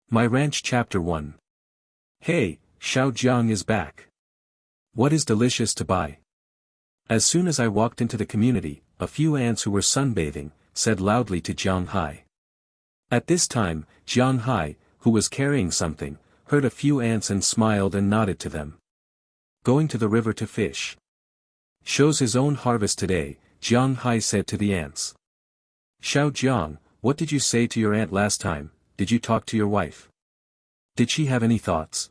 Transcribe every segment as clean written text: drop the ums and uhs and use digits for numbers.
My Ranch Chapter 1. Hey, Xiao Jiang is back. What is delicious to buy? As soon as I walked into the community, a few ants who were sunbathing, said loudly to Jiang Hai. At this time, Jiang Hai, who was carrying something, heard a few ants and smiled and nodded to them. Going to the river to fish. Shows his own harvest today, Jiang Hai said to the ants. Xiao Jiang, what did you say to your aunt last time? Did you talk to your wife? Did she have any thoughts?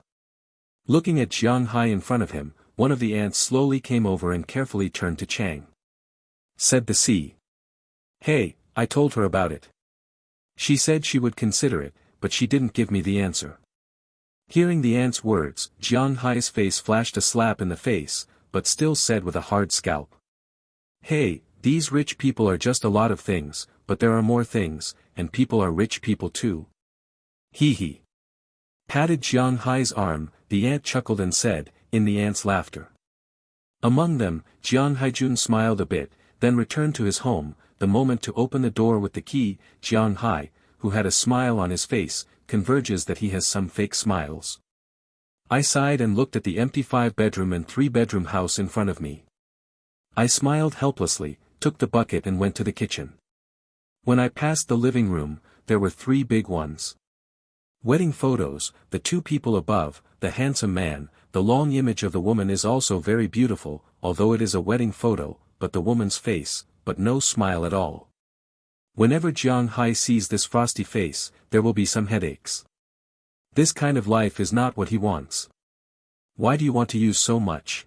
Looking at Jiang Hai in front of him, one of the ants slowly came over and carefully turned to Chang. Said the sea. Hey, I told her about it. She said she would consider it, but she didn't give me the answer. Hearing the ant's words, Jiang Hai's face flashed a slap in the face, but still said with a hard scalp. Hey, these rich people are just a lot of things, but there are more things, and people are rich people too. Hee hee. Patted Jiang Hai's arm, the ant chuckled and said, in the ant's laughter. Among them, Jiang Haijun smiled a bit, then returned to his home. The moment to open the door with the key, Jiang Hai, who had a smile on his face, converges that he has some fake smiles. I sighed and looked at the empty 5-bedroom and 3-bedroom house in front of me. I smiled helplessly, took the bucket and went to the kitchen. When I passed the living room, there were 3 big ones. Wedding photos, the 2 people above, the handsome man, the long image of the woman is also very beautiful, although it is a wedding photo, but the woman's face, but no smile at all. Whenever Jiang Hai sees this frosty face, there will be some headaches. This kind of life is not what he wants. Why do you want to use so much?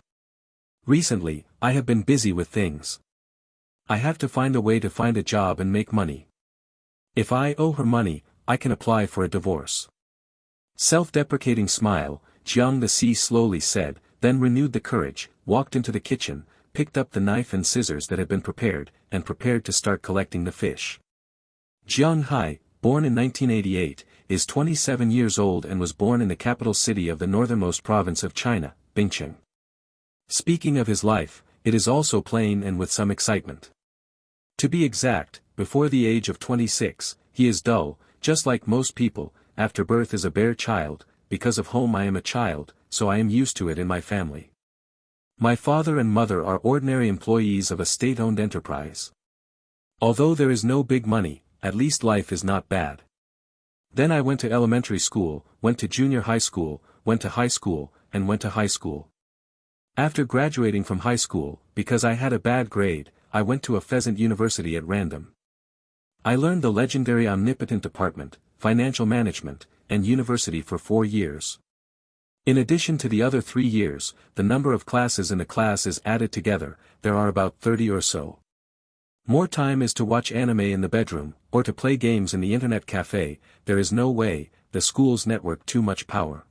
Recently, I have been busy with things. I have to find a way to find a job and make money. If I owe her money, I can apply for a divorce. Self-deprecating smile, Jiang the Sea slowly said, then renewed the courage, walked into the kitchen, picked up the knife and scissors that had been prepared, and prepared to start collecting the fish. Jiang Hai, born in 1988, is 27 years old and was born in the capital city of the northernmost province of China, Bingcheng. Speaking of his life, it is also plain and with some excitement. To be exact, before the age of 26, he is dull, just like most people. After birth is a bare child, because of home I am a child, so I am used to it in my family. My father and mother are ordinary employees of a state-owned enterprise. Although there is no big money, at least life is not bad. Then I went to elementary school, went to junior high school, went to high school, and went to high school. After graduating from high school, because I had a bad grade, I went to a pheasant university at random. I learned the legendary omnipotent department, financial management, and university for 4 years. In addition to the other 3 years, the number of classes in a class is added together, there are about 30 or so. More time is to watch anime in the bedroom, or to play games in the internet cafe. There is no way, the school's network too much power.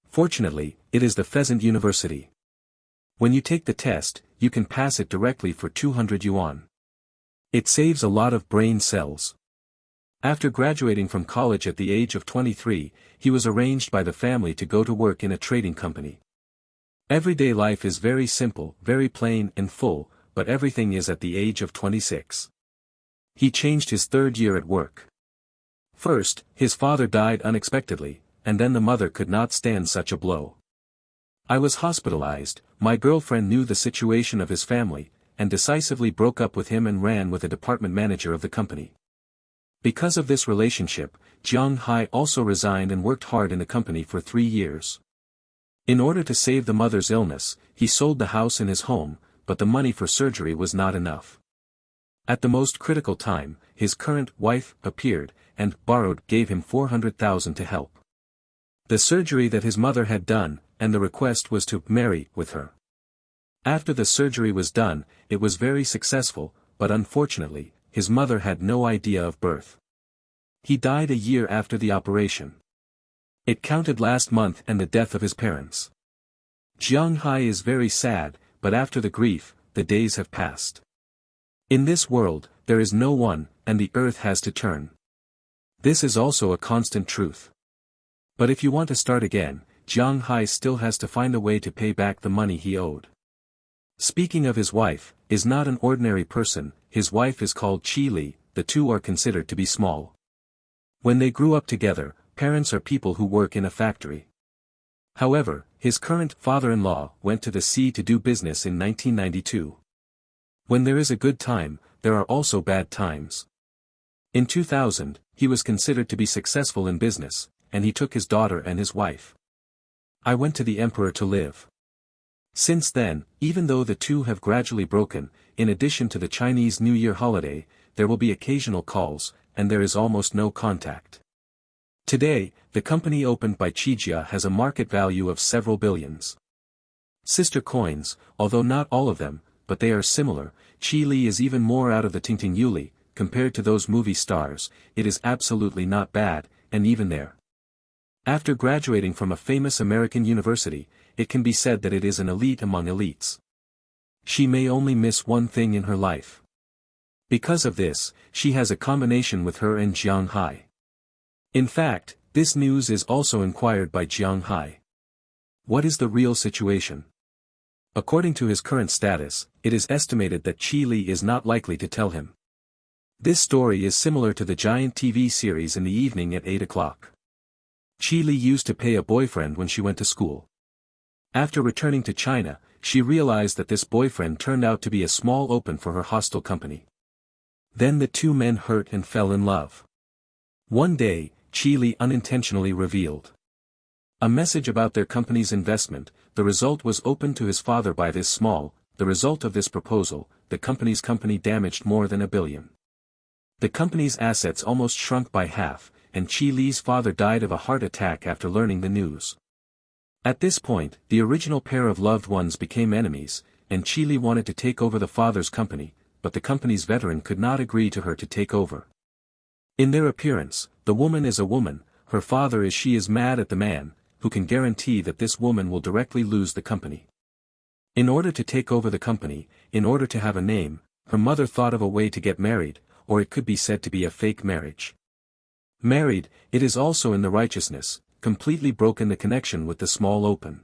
Fortunately, it is the pheasant university. When you take the test, you can pass it directly for 200 yuan. It saves a lot of brain cells. After graduating from college at the age of 23, he was arranged by the family to go to work in a trading company. Everyday life is very simple, very plain and full, but everything is at the age of 26. He changed his 3rd year at work. First, his father died unexpectedly, and then the mother could not stand such a blow. I was hospitalized. My girlfriend knew the situation of his family, and decisively broke up with him and ran with the department manager of the company. Because of this relationship, Jiang Hai also resigned and worked hard in the company for 3 years. In order to save the mother's illness, he sold the house in his home, but the money for surgery was not enough. At the most critical time, his current wife appeared, and gave him 400,000 to help. The surgery that his mother had done, and the request was to marry with her. After the surgery was done, it was very successful, but unfortunately, his mother had no idea of birth. He died a year after the operation. It counted last month and the death of his parents. Jiang Hai is very sad, but after the grief, the days have passed. In this world, there is no one, and the earth has to turn. This is also a constant truth. But if you want to start again, Jiang Hai still has to find a way to pay back the money he owed. Speaking of his wife, is not an ordinary person. His wife is called Qi Li, the two are considered to be small. When they grew up together, parents are people who work in a factory. However, his current father-in-law went to the sea to do business in 1992. When there is a good time, there are also bad times. In 2000, he was considered to be successful in business, and he took his daughter and his wife. I went to the emperor to live. Since then, even though the two have gradually broken, in addition to the Chinese New Year holiday, there will be occasional calls, and there is almost no contact. Today, the company opened by Qijia has a market value of several billions. Sister coins, although not all of them, but they are similar. Qi Li is even more out of the Tingting Yuli, compared to those movie stars. It is absolutely not bad, and even there. After graduating from a famous American university, it can be said that it is an elite among elites. She may only miss one thing in her life. Because of this, she has a combination with her and Jiang Hai. In fact, this news is also inquired by Jiang Hai. What is the real situation? According to his current status, it is estimated that Qi Li is not likely to tell him. This story is similar to the giant TV series in the evening at 8 o'clock. Qi Li used to pay a boyfriend when she went to school. After returning to China, she realized that this boyfriend turned out to be a small open for her hostel company. Then the two men hurt and fell in love. One day, Qi Li unintentionally revealed a message about their company's investment. The result was opened to his father by this small. The result of this proposal, the company's company damaged more than $1 billion. The company's assets almost shrunk by half, and Qi Li's father died of a heart attack after learning the news. At this point, the original pair of loved ones became enemies, and Qi Li wanted to take over the father's company, but the company's veteran could not agree to her to take over. In their appearance, the woman is a woman, her father is she is mad at the man, who can guarantee that this woman will directly lose the company. In order to take over the company, in order to have a name, her mother thought of a way to get married, or it could be said to be a fake marriage. Married, it is also in the righteousness, completely broken the connection with the small open.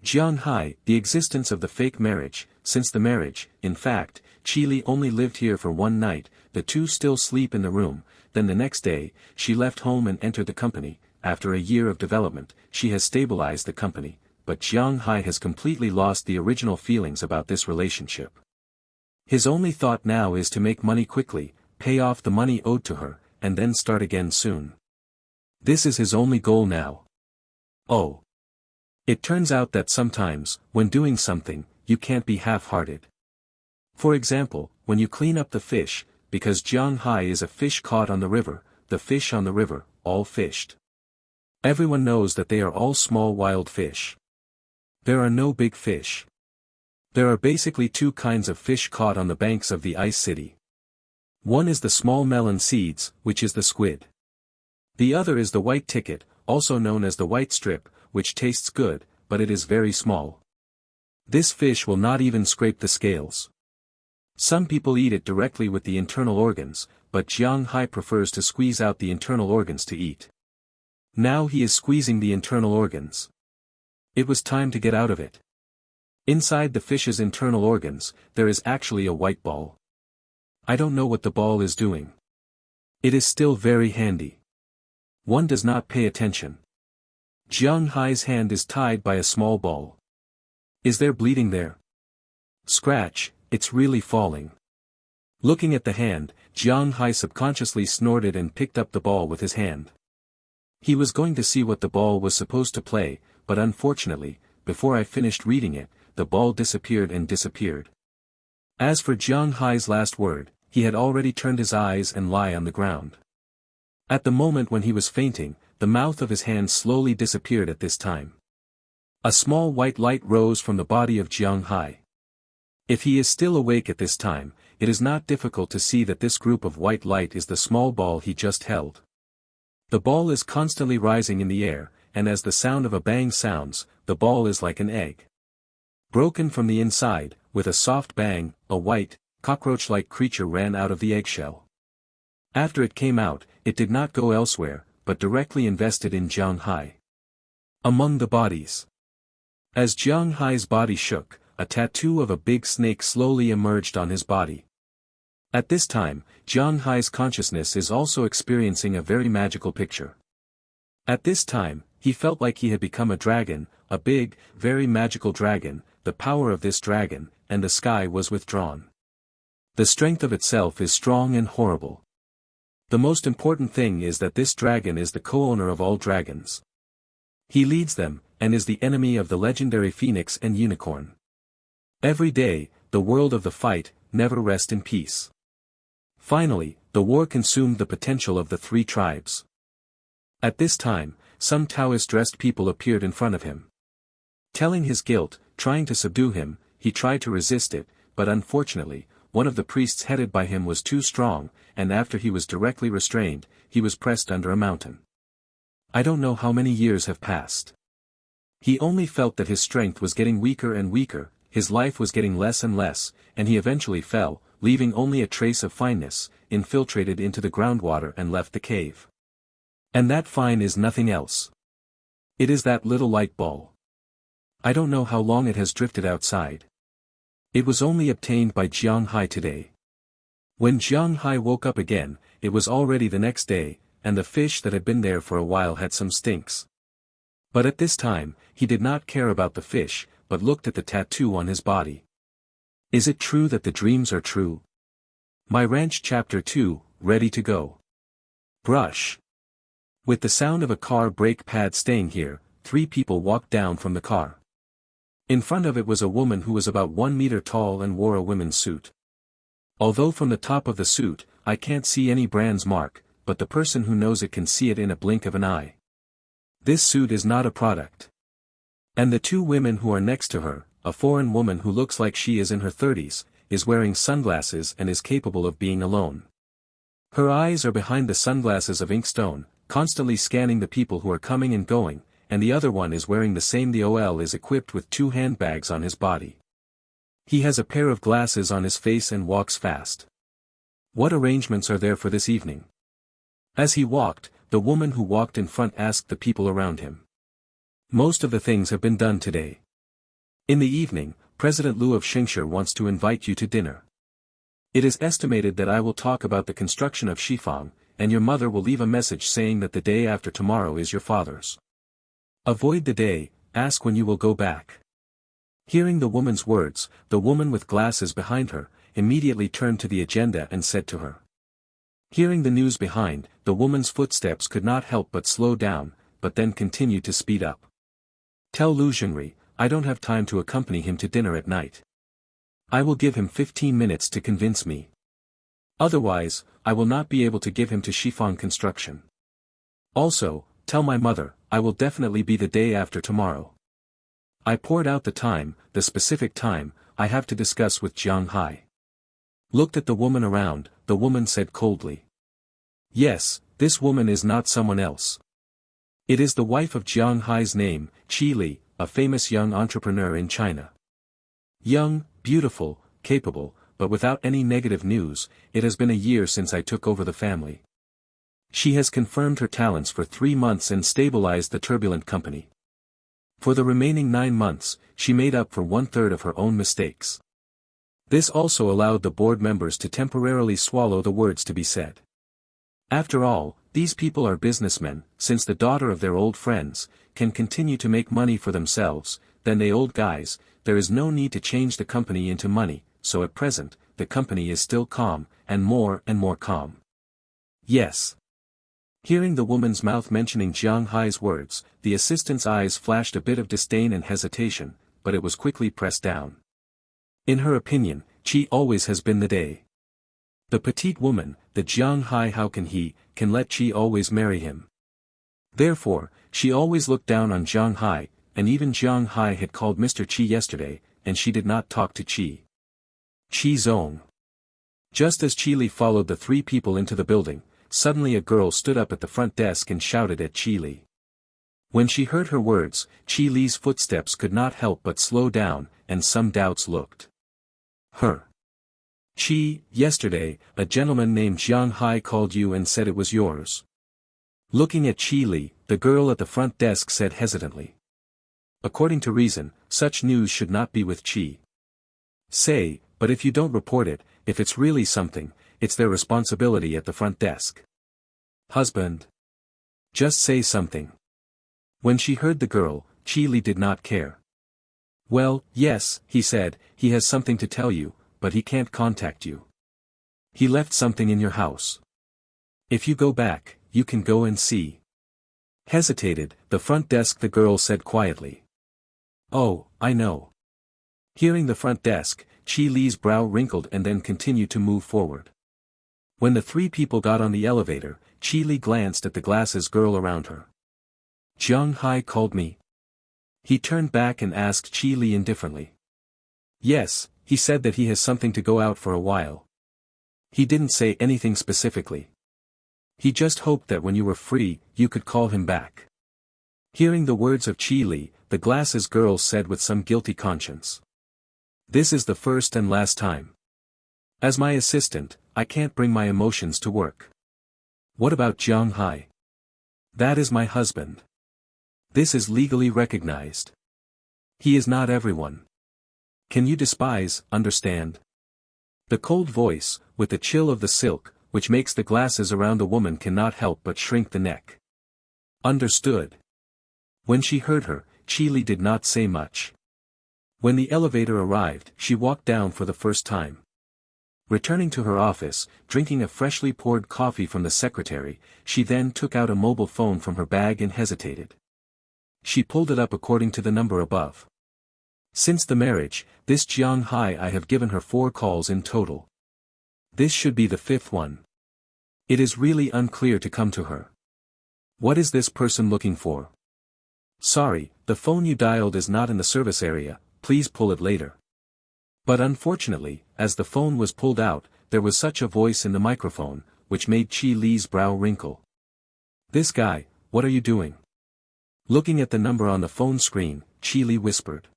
Jiang Hai, the existence of the fake marriage, since the marriage, in fact, Qi Li only lived here for one night, the two still sleep in the room, then the next day, she left home and entered the company. After a year of development, she has stabilized the company, but Jiang Hai has completely lost the original feelings about this relationship. His only thought now is to make money quickly, pay off the money owed to her, and then start again soon. This is his only goal now. Oh. It turns out that sometimes, when doing something, you can't be half-hearted. For example, when you clean up the fish, because Jiang Hai is a fish caught on the river, the fish on the river, all fished. Everyone knows that they are all small wild fish. There are no big fish. There are basically two kinds of fish caught on the banks of the ice city. One is the small melon seeds, which is the squid. The other is the white ticket, also known as the white strip, which tastes good, but it is very small. This fish will not even scrape the scales. Some people eat it directly with the internal organs, but Jiang Hai prefers to squeeze out the internal organs to eat. Now he is squeezing the internal organs. It was time to get out of it. Inside the fish's internal organs, there is actually a white ball. I don't know what the ball is doing. It is still very handy. One does not pay attention. Jiang Hai's hand is tied by a small ball. Is there bleeding there? Scratch, it's really falling. Looking at the hand, Jiang Hai subconsciously snorted and picked up the ball with his hand. He was going to see what the ball was supposed to play, but unfortunately, before I finished reading it, the ball disappeared and disappeared. As for Jiang Hai's last word, he had already turned his eyes and lie on the ground. At the moment when he was fainting, the mouth of his hand slowly disappeared at this time. A small white light rose from the body of Jiang Hai. If he is still awake at this time, it is not difficult to see that this group of white light is the small ball he just held. The ball is constantly rising in the air, and as the sound of a bang sounds, the ball is like an egg. Broken from the inside, with a soft bang, a white, cockroach-like creature ran out of the eggshell. After it came out, it did not go elsewhere, but directly invested in Jiang Hai. Among the bodies. As Jiang Hai's body shook, a tattoo of a big snake slowly emerged on his body. At this time, Jiang Hai's consciousness is also experiencing a very magical picture. At this time, he felt like he had become a dragon, a big, very magical dragon, the power of this dragon, and the sky was withdrawn. The strength of itself is strong and horrible. The most important thing is that this dragon is the co-owner of all dragons. He leads them, and is the enemy of the legendary phoenix and unicorn. Every day, the world of the fight, never rest in peace. Finally, the war consumed the potential of the three tribes. At this time, some Taoist-dressed people appeared in front of him. Telling his guilt, trying to subdue him, he tried to resist it, but unfortunately, one of the priests headed by him was too strong, and after he was directly restrained, he was pressed under a mountain. I don't know how many years have passed. He only felt that his strength was getting weaker and weaker, his life was getting less and less, and he eventually fell, leaving only a trace of fineness, infiltrated into the groundwater and left the cave. And that fine is nothing else. It is that little light ball. I don't know how long it has drifted outside. It was only obtained by Jiang Hai today. When Jiang Hai woke up again, it was already the next day, and the fish that had been there for a while had some stinks. But at this time, he did not care about the fish, but looked at the tattoo on his body. Is it true that the dreams are true? My Ranch Chapter 2, ready to go. Brush. With the sound of a car brake pad staying here, 3 people walked down from the car. In front of it was a woman who was about 1 meter tall and wore a women's suit. Although from the top of the suit, I can't see any brand's mark, but the person who knows it can see it in a blink of an eye. This suit is not a product. And the 2 women who are next to her, a foreign woman who looks like she is in her 30s, is wearing sunglasses and is capable of being alone. Her eyes are behind the sunglasses of inkstone, constantly scanning the people who are coming and going, and the other one is wearing the same. The OL is equipped with 2 handbags on his body. He has a pair of glasses on his face and walks fast. What arrangements are there for this evening? As he walked, the woman who walked in front asked the people around him. Most of the things have been done today. In the evening, President Liu of Xingshi wants to invite you to dinner. It is estimated that I will talk about the construction of Shifang, and your mother will leave a message saying that the day after tomorrow is your father's. Avoid the day, ask when you will go back. Hearing the woman's words, the woman with glasses behind her, immediately turned to the agenda and said to her. Hearing the news behind, the woman's footsteps could not help but slow down, but then continued to speed up. Tell Lu Zhengri, I don't have time to accompany him to dinner at night. I will give him 15 minutes to convince me. Otherwise, I will not be able to give him to Shifang construction. Also, tell my mother, I will definitely be the day after tomorrow. I poured out the time, the specific time, I have to discuss with Jiang Hai. Looked at the woman around, the woman said coldly. Yes, this woman is not someone else. It is the wife of Jiang Hai's name, Qi Li, a famous young entrepreneur in China. Young, beautiful, capable, but without any negative news. It has been a year since I took over the family. She has confirmed her talents for 3 months and stabilized the turbulent company. For the remaining 9 months, she made up for 1/3 of her own mistakes. This also allowed the board members to temporarily swallow the words to be said. After all, these people are businessmen, since the daughter of their old friends, can continue to make money for themselves, then they old guys, there is no need to change the company into money, so at present, the company is still calm, and more calm. Yes. Hearing the woman's mouth mentioning Jiang Hai's words, the assistant's eyes flashed a bit of disdain and hesitation, but it was quickly pressed down. In her opinion, Qi always has been the day. The petite woman, the Jiang Hai, how can let Qi always marry him? Therefore, she always looked down on Jiang Hai, and even Jiang Hai had called Mr. Qi yesterday, and she did not talk to Qi. Qi Zong. Just as Qi Li followed the 3 people into the building, suddenly a girl stood up at the front desk and shouted at Qi Li. When she heard her words, Qi Li's footsteps could not help but slow down, and some doubts looked. Her. Qi, yesterday, a gentleman named Jiang Hai called you and said it was yours. Looking at Qi Li, the girl at the front desk said hesitantly. According to reason, such news should not be with Qi. Say, but if you don't report it, if it's really something, it's their responsibility at the front desk. Husband. Just say something. When she heard the girl, Chi Li did not care. Well, yes, he said, he has something to tell you, but he can't contact you. He left something in your house. If you go back, you can go and see. Hesitated, the front desk, the girl said quietly. Oh, I know. Hearing the front desk, Chi Li's brow wrinkled and then continued to move forward. When the three people got on the elevator, Chi Li glanced at the glasses girl around her. Jiang Hai called me. He turned back and asked Chi Li indifferently. Yes, he said that he has something to go out for a while. He didn't say anything specifically. He just hoped that when you were free, you could call him back. Hearing the words of Chi Li, the glasses girl said with some guilty conscience. This is the first and last time. As my assistant, I can't bring my emotions to work. What about Jiang Hai? That is my husband. This is legally recognized. He is not everyone. Can you despise, understand? The cold voice, with the chill of the silk, which makes the glasses around a woman cannot help but shrink the neck. Understood. When she heard her, Chi Li did not say much. When the elevator arrived, she walked down for the first time. Returning to her office, drinking a freshly poured coffee from the secretary, she then took out a mobile phone from her bag and hesitated. She pulled it up according to the number above. Since the marriage, this Jiang Hai I have given her 4 calls in total. This should be the 5th one. It is really unclear to come to her. What is this person looking for? Sorry, the phone you dialed is not in the service area, please pull it later. But unfortunately, as the phone was pulled out, there was such a voice in the microphone, which made Chi Li's brow wrinkle. This guy, what are you doing? Looking at the number on the phone screen, Chi Li whispered.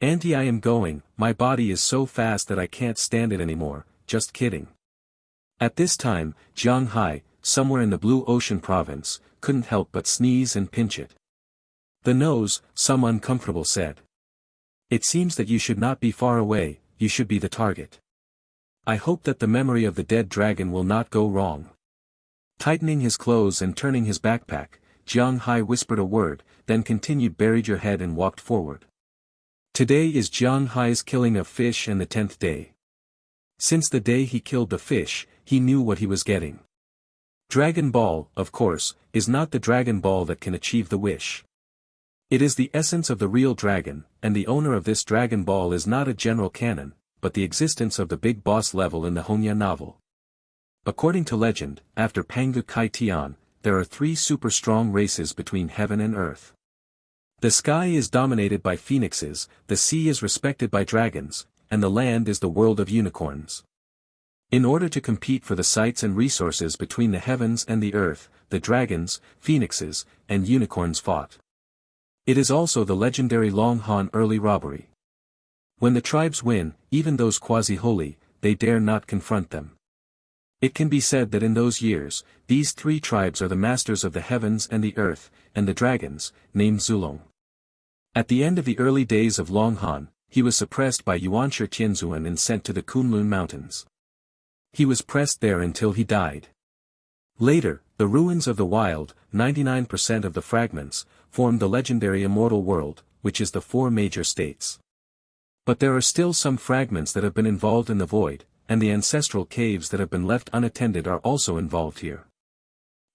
Auntie, I am going, my body is so fast that I can't stand it anymore, just kidding. At this time, Jiang Hai, somewhere in the Blue Ocean province, couldn't help but sneeze and pinch it. The nose, some uncomfortable said. It seems that you should not be far away, you should be the target. I hope that the memory of the dead dragon will not go wrong. Tightening his clothes and turning his backpack, Jiang Hai whispered a word, then continued, buried your head and walked forward. Today is Jiang Hai's killing of fish and the 10th day. Since the day he killed the fish, he knew what he was getting. Dragon Ball, of course, is not the Dragon Ball that can achieve the wish. It is the essence of the real dragon, and the owner of this Dragon Ball is not a general canon, but the existence of the big boss level in the Hongya novel. According to legend, after Pangu Kai Tian, there are 3 super strong races between heaven and earth. The sky is dominated by phoenixes, the sea is respected by dragons, and the land is the world of unicorns. In order to compete for the sites and resources between the heavens and the earth, the dragons, phoenixes, and unicorns fought. It is also the legendary Long Han early robbery. When the tribes win, even those quasi-holy, they dare not confront them. It can be said that in those years, these 3 tribes are the masters of the heavens and the earth, and the dragons, named Zulong. At the end of the early days of Long Han, he was suppressed by Yuanshi Tianzuan and sent to the Kunlun Mountains. He was pressed there until he died. Later, the ruins of the wild, 99% of the fragments, formed the legendary immortal world, which is the 4 major states. But there are still some fragments that have been involved in the void, and the ancestral caves that have been left unattended are also involved here.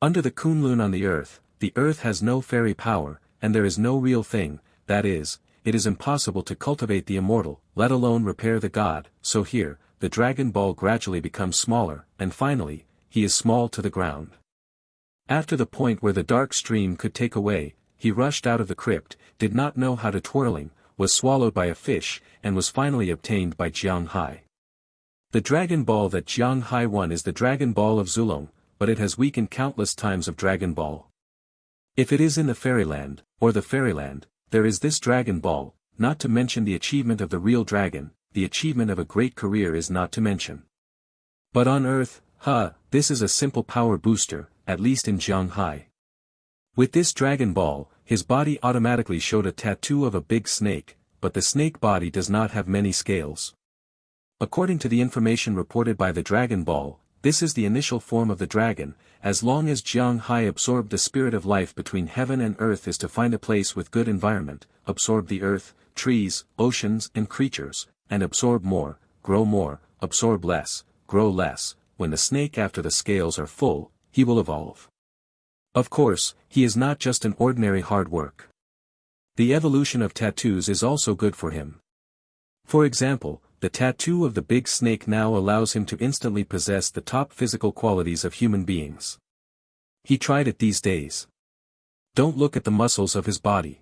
Under the Kunlun on the earth has no fairy power, and there is no real thing, that is, it is impossible to cultivate the immortal, let alone repair the god, so here, the Dragon Ball gradually becomes smaller, and finally, he is small to the ground. After the point where the dark stream could take away, he rushed out of the crypt, did not know how to twirling, was swallowed by a fish, and was finally obtained by Jiang Hai. The Dragon Ball that Jiang Hai won is the Dragon Ball of Zulong, but it has weakened countless times of Dragon Ball. If it is in the fairyland, or the fairyland, there is this Dragon Ball, not to mention the achievement of the real dragon, the achievement of a great career is not to mention. But on Earth, this is a simple power booster, at least in Jiang Hai. With this Dragon Ball, his body automatically showed a tattoo of a big snake, but the snake body does not have many scales. According to the information reported by the Dragon Ball, This is the initial form of the dragon. As long as Jiang Hai absorbed the spirit of life between heaven and earth is to find a place with good environment, absorb the earth, trees, oceans and creatures, and absorb more, absorb less, grow less. When the snake after the scales are full, he will evolve. Of course, he is not just an ordinary hard work. The evolution of tattoos is also good for him. For example, the tattoo of the big snake now allows him to instantly possess the top physical qualities of human beings. He tried it these days. Don't look at the muscles of his body.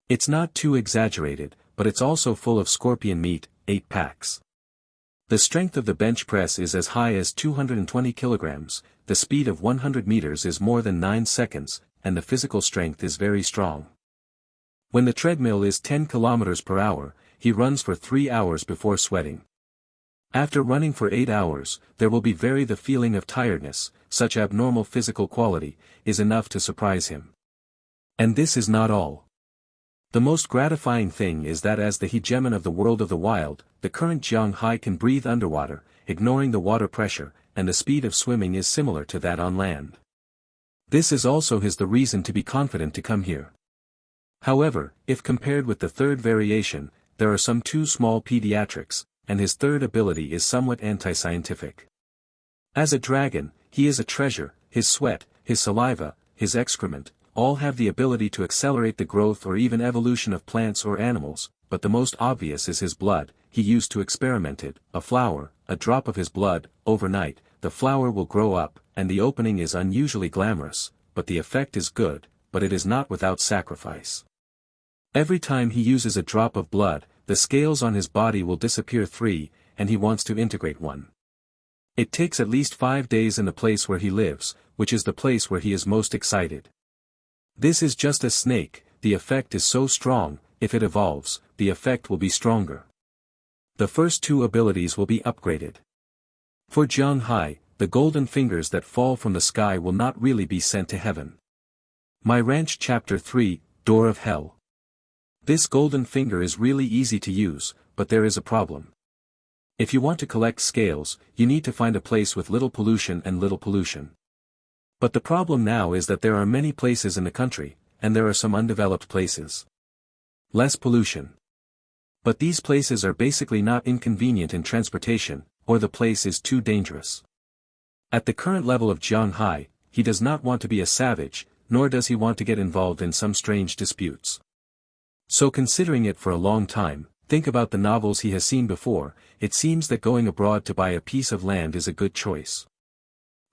It's not too exaggerated, but it's also full of scorpion meat, 8 packs. The strength of the bench press is as high as 220 kilograms, the speed of 100 meters is more than 9 seconds, and the physical strength is very strong. When the treadmill is 10 kilometers per hour, he runs for 3 hours before sweating. After running for 8 hours, there will be the feeling of tiredness. Such abnormal physical quality is enough to surprise him. And this is not all. The most gratifying thing is that as the hegemon of the world of the wild, the current Jiang Hai can breathe underwater, ignoring the water pressure, and the speed of swimming is similar to that on land. This is also the reason to be confident to come here. However, if compared with the third variation, there are some too small pediatrics, and his third ability is somewhat anti-scientific. As a dragon, he is a treasure. His sweat, his saliva, his excrement, all have the ability to accelerate the growth or even evolution of plants or animals, but the most obvious is his blood. He used to experiment it. A flower, a drop of his blood, overnight, the flower will grow up, and the opening is unusually glamorous, but the effect is good, but it is not without sacrifice. Every time he uses a drop of blood, the scales on his body will disappear 3, and he wants to integrate 1. It takes at least 5 days in the place where he lives, which is the place where he is most excited. This is just a snake. The effect is so strong. If it evolves, the effect will be stronger. The first 2 abilities will be upgraded. For Jiang Hai, the golden fingers that fall from the sky will not really be sent to heaven. My Ranch Chapter 3, Door of Hell. This golden finger is really easy to use, but there is a problem. If you want to collect scales, you need to find a place with little pollution. But the problem now is that there are many places in the country, and there are some undeveloped places. Less pollution. But these places are basically not inconvenient in transportation, or the place is too dangerous. At the current level of Jiang Hai, he does not want to be a savage, nor does he want to get involved in some strange disputes. So considering it for a long time, think about the novels he has seen before. It seems that going abroad to buy a piece of land is a good choice.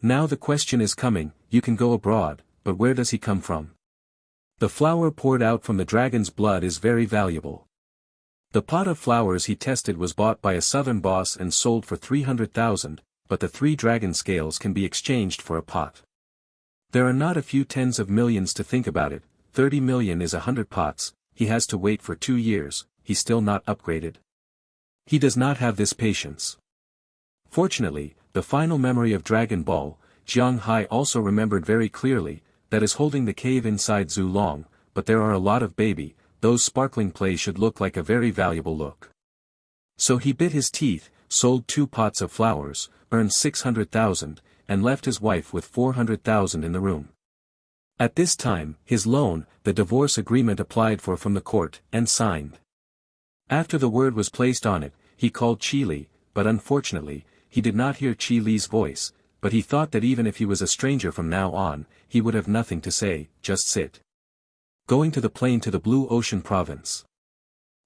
Now the question is coming, you can go abroad, but where does he come from? The flower poured out from the dragon's blood is very valuable. The pot of flowers he tested was bought by a southern boss and sold for 300,000, but the 3 dragon scales can be exchanged for a pot. There are not a few tens of millions to think about it. 30 million is 100 pots. He has to wait for 2 years, he's still not upgraded. He does not have this patience. Fortunately, the final memory of Dragon Ball, Jiang Hai also remembered very clearly, that is holding the cave inside Zulong, but there are a lot of baby, those sparkling plays should look like a very valuable look. So he bit his teeth, sold 2 pots of flowers, earned 600,000, and left his wife with 400,000 in the room. At this time, his loan, the divorce agreement applied for from the court, and signed. After the word was placed on it, he called Chi Li, but unfortunately, he did not hear Chi Li's voice, but he thought that even if he was a stranger from now on, he would have nothing to say, just sit. Going to the plane to the Blue Ocean province.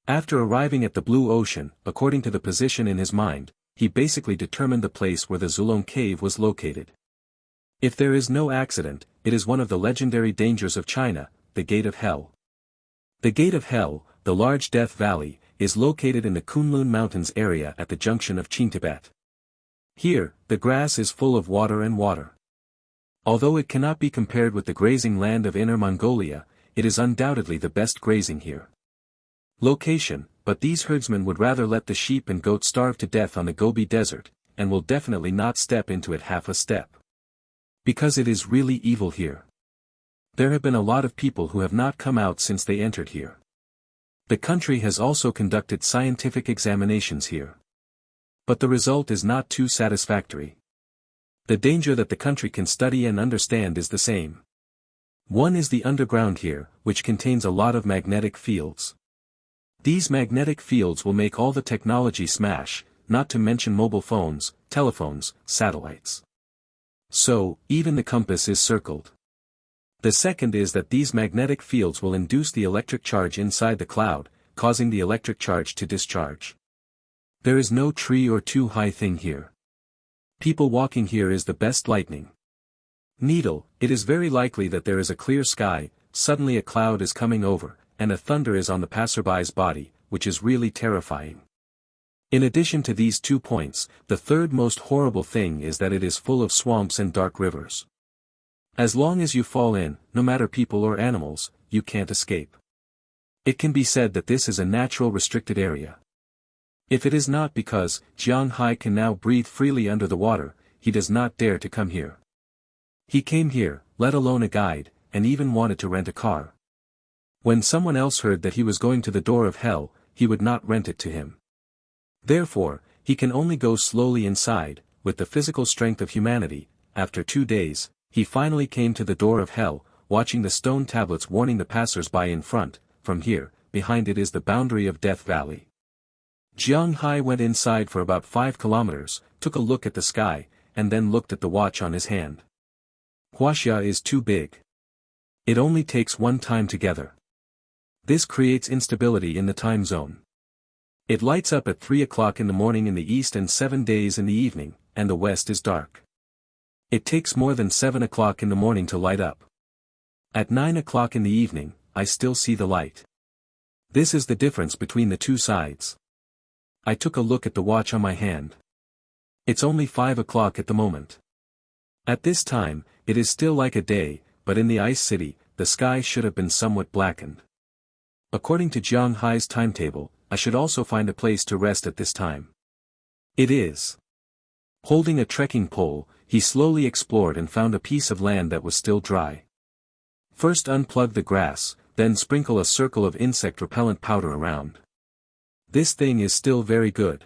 After arriving at the Blue Ocean, according to the position in his mind, he basically determined the place where the Zulong cave was located. If there is no accident, it is one of the legendary dangers of China, the Gate of Hell. The Gate of Hell, the large Death Valley, is located in the Kunlun Mountains area at the junction of Qing Tibet. Here, the grass is full of water and water. Although it cannot be compared with the grazing land of Inner Mongolia, it is undoubtedly the best grazing here. Location, but these herdsmen would rather let the sheep and goats starve to death on the Gobi Desert, and will definitely not step into it half a step. Because it is really evil here. There have been a lot of people who have not come out since they entered here. The country has also conducted scientific examinations here. But the result is not too satisfactory. The danger that the country can study and understand is the same. One is the underground here, which contains a lot of magnetic fields. These magnetic fields will make all the technology smash, not to mention mobile phones, telephones, satellites. So, even the compass is circled. The second is that these magnetic fields will induce the electric charge inside the cloud, causing the electric charge to discharge. There is no tree or too high thing here. People walking here is the best lightning. Needle, it is very likely that there is a clear sky, suddenly a cloud is coming over, and a thunder is on the passerby's body, which is really terrifying. In addition to these 2 points, the third most horrible thing is that it is full of swamps and dark rivers. As long as you fall in, no matter people or animals, you can't escape. It can be said that this is a natural restricted area. If it is not because Jiang Hai can now breathe freely under the water, he does not dare to come here. He came here, let alone a guide, and even wanted to rent a car. When someone else heard that he was going to the door of hell, he would not rent it to him. Therefore, he can only go slowly inside, with the physical strength of humanity. After 2 days, he finally came to the door of hell, watching the stone tablets warning the passers-by in front. From here, behind it is the boundary of Death Valley. Jiang Hai went inside for about 5 kilometers, took a look at the sky, and then looked at the watch on his hand. Huaxia is too big. It only takes 1 time together. This creates instability in the time zone. It lights up at 3 o'clock in the morning in the east and 7 days in the evening, and the west is dark. It takes more than 7 o'clock in the morning to light up. At 9 o'clock in the evening, I still see the light. This is the difference between the 2 sides. I took a look at the watch on my hand. It's only 5 o'clock at the moment. At this time, it is still like a day, but in the ice city, the sky should have been somewhat blackened. According to Jiang Hai's timetable, I should also find a place to rest at this time. It is. Holding a trekking pole, he slowly explored and found a piece of land that was still dry. First unplug the grass, then sprinkle a circle of insect repellent powder around. This thing is still very good.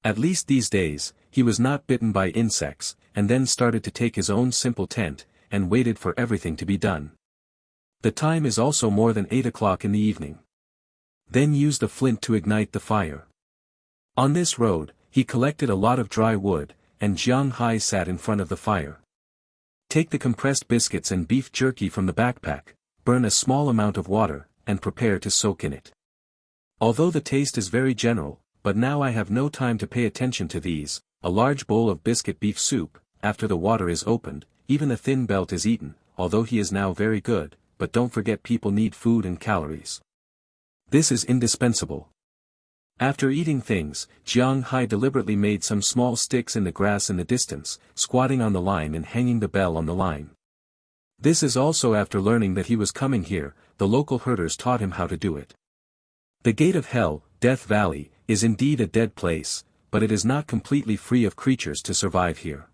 At least these days, he was not bitten by insects, and then started to take his own simple tent, and waited for everything to be done. The time is also more than 8 o'clock in the evening. Then use the flint to ignite the fire. On this road, he collected a lot of dry wood, and Jiang Hai sat in front of the fire. Take the compressed biscuits and beef jerky from the backpack, burn a small amount of water, and prepare to soak in it. Although the taste is very general, but now I have no time to pay attention to these. A large bowl of biscuit beef soup, after the water is opened, even a thin belt is eaten, although he is now very good, but don't forget people need food and calories. This is indispensable. After eating things, Jiang Hai deliberately made some small sticks in the grass in the distance, squatting on the line and hanging the bell on the line. This is also after learning that he was coming here, the local herders taught him how to do it. The gate of hell, Death Valley, is indeed a dead place, but it is not completely free of creatures to survive here.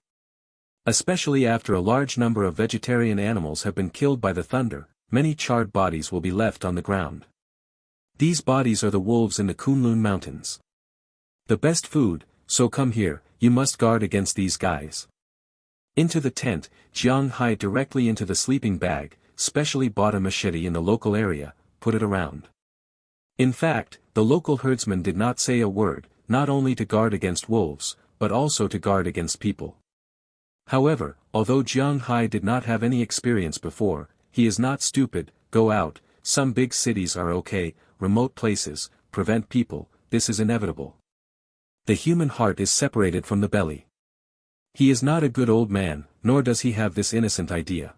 Especially after a large number of vegetarian animals have been killed by the thunder, many charred bodies will be left on the ground. These bodies are the wolves in the Kunlun Mountains. The best food, so come here, you must guard against these guys. Into the tent, Jiang Hai directly into the sleeping bag, specially bought a machete in the local area, put it around. In fact, the local herdsman did not say a word, not only to guard against wolves, but also to guard against people. However, although Jiang Hai did not have any experience before, he is not stupid. Go out, some big cities are okay, remote places, prevent people, this is inevitable. The human heart is separated from the belly. He is not a good old man, nor does he have this innocent idea.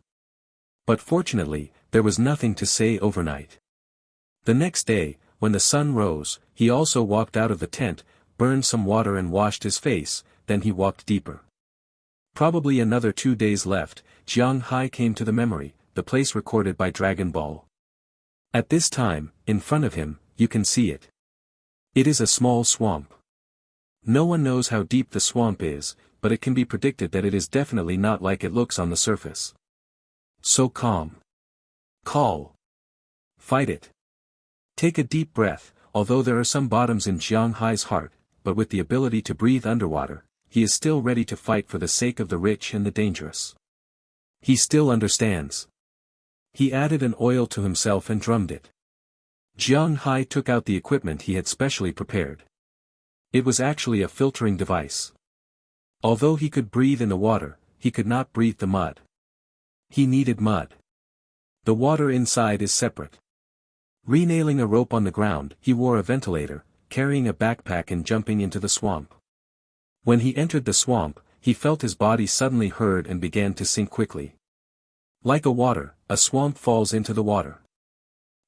But fortunately, there was nothing to say overnight. The next day, when the sun rose, he also walked out of the tent, burned some water and washed his face, then he walked deeper. Probably another 2 days left, Jiang Hai came to the memory, the place recorded by Dragon Ball. At this time, in front of him, you can see it. It is a small swamp. No one knows how deep the swamp is, but it can be predicted that it is definitely not like it looks on the surface. So calm. Call. Fight it. Take a deep breath, although there are some bottoms in Jiang Hai's heart, but with the ability to breathe underwater, he is still ready to fight for the sake of the rich and the dangerous. He still understands. He added an oil to himself and drummed it. Jiang Hai took out the equipment he had specially prepared. It was actually a filtering device. Although he could breathe in the water, he could not breathe the mud. He needed mud. The water inside is separate. Renailing a rope on the ground, he wore a ventilator, carrying a backpack and jumping into the swamp. When he entered the swamp, he felt his body suddenly hurt and began to sink quickly. Like a swamp falls into the water.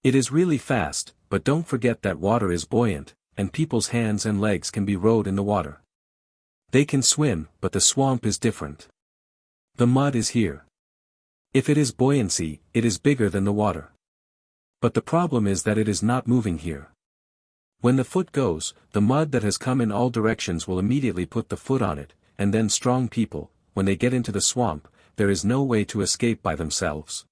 It is really fast, but don't forget that water is buoyant, and people's hands and legs can be rowed in the water. They can swim, but the swamp is different. The mud is here. If it is buoyancy, it is bigger than the water. But the problem is that it is not moving here. When the foot goes, the mud that has come in all directions will immediately put the foot on it, and then strong people, when they get into the swamp, there is no way to escape by themselves.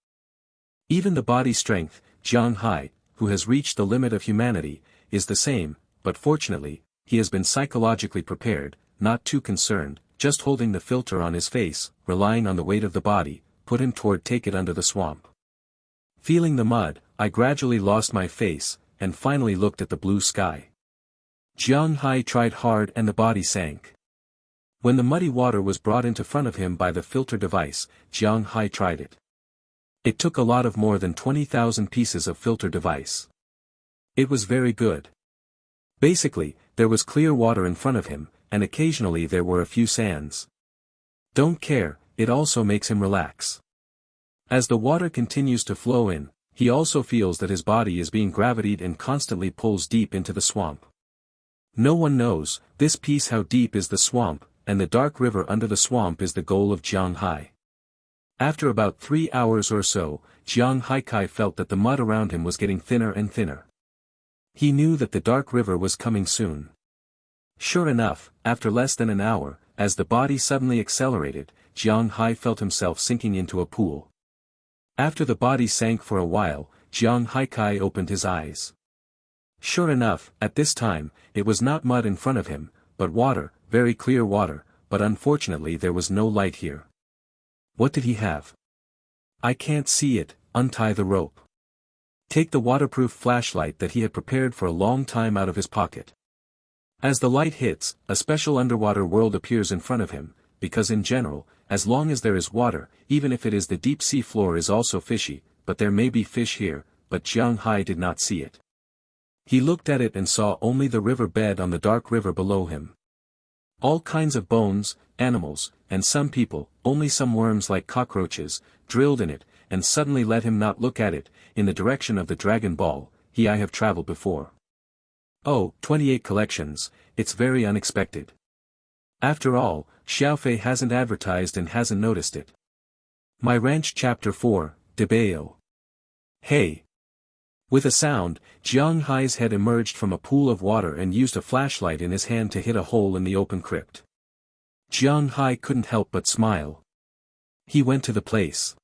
Even the body strength, Jiang Hai, who has reached the limit of humanity, is the same, but fortunately, he has been psychologically prepared, not too concerned, just holding the filter on his face, relying on the weight of the body, put him toward take it under the swamp. Feeling the mud, I gradually lost my face, and finally looked at the blue sky. Jiang Hai tried hard and the body sank. When the muddy water was brought into front of him by the filter device, Jiang Hai tried it. It took a lot of more than 20,000 pieces of filter device. It was very good. Basically, there was clear water in front of him, and occasionally there were a few sands. Don't care, it also makes him relax. As the water continues to flow in, he also feels that his body is being gravitated and constantly pulls deep into the swamp. No one knows, this piece how deep is the swamp, and the dark river under the swamp is the goal of Jiang Hai. After about 3 hours or so, Jiang Haikai felt that the mud around him was getting thinner and thinner. He knew that the dark river was coming soon. Sure enough, after less than an hour, as the body suddenly accelerated, Jiang Hai felt himself sinking into a pool. After the body sank for a while, Jiang Haikai opened his eyes. Sure enough, at this time, it was not mud in front of him, but water, very clear water, but unfortunately there was no light here. What did he have? I can't see it. Untie the rope. Take the waterproof flashlight that he had prepared for a long time out of his pocket. As the light hits, a special underwater world appears in front of him, because in general, as long as there is water, even if it is the deep sea floor is also fishy, but there may be fish here, but Jiang Hai did not see it. He looked at it and saw only the river bed on the dark river below him. All kinds of bones, animals, and some people, only some worms like cockroaches, drilled in it, and suddenly let him not look at it, in the direction of the Dragon Ball, I have traveled before. Oh, 28 collections, it's very unexpected. After all, Xiaofei hasn't advertised and hasn't noticed it. My Ranch Chapter 4, Debao. Hey! With a sound, Jiang Hai's head emerged from a pool of water and used a flashlight in his hand to hit a hole in the open crypt. Jiang Hai couldn't help but smile. He went to the place.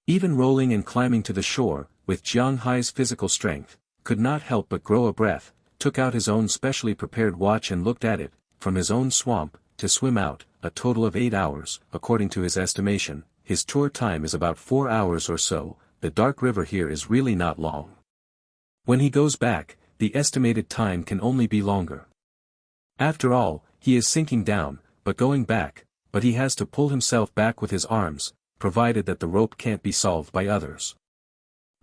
Even rolling and climbing to the shore, with Jiang Hai's physical strength, could not help but grow a breath, took out his own specially prepared watch and looked at it, from his own swamp, to swim out, a total of 8 hours, according to his estimation. His tour time is about 4 hours or so. The dark river here is really not long. When he goes back, the estimated time can only be longer. After all, he is sinking down, but going back, but he has to pull himself back with his arms, provided that the rope can't be solved by others.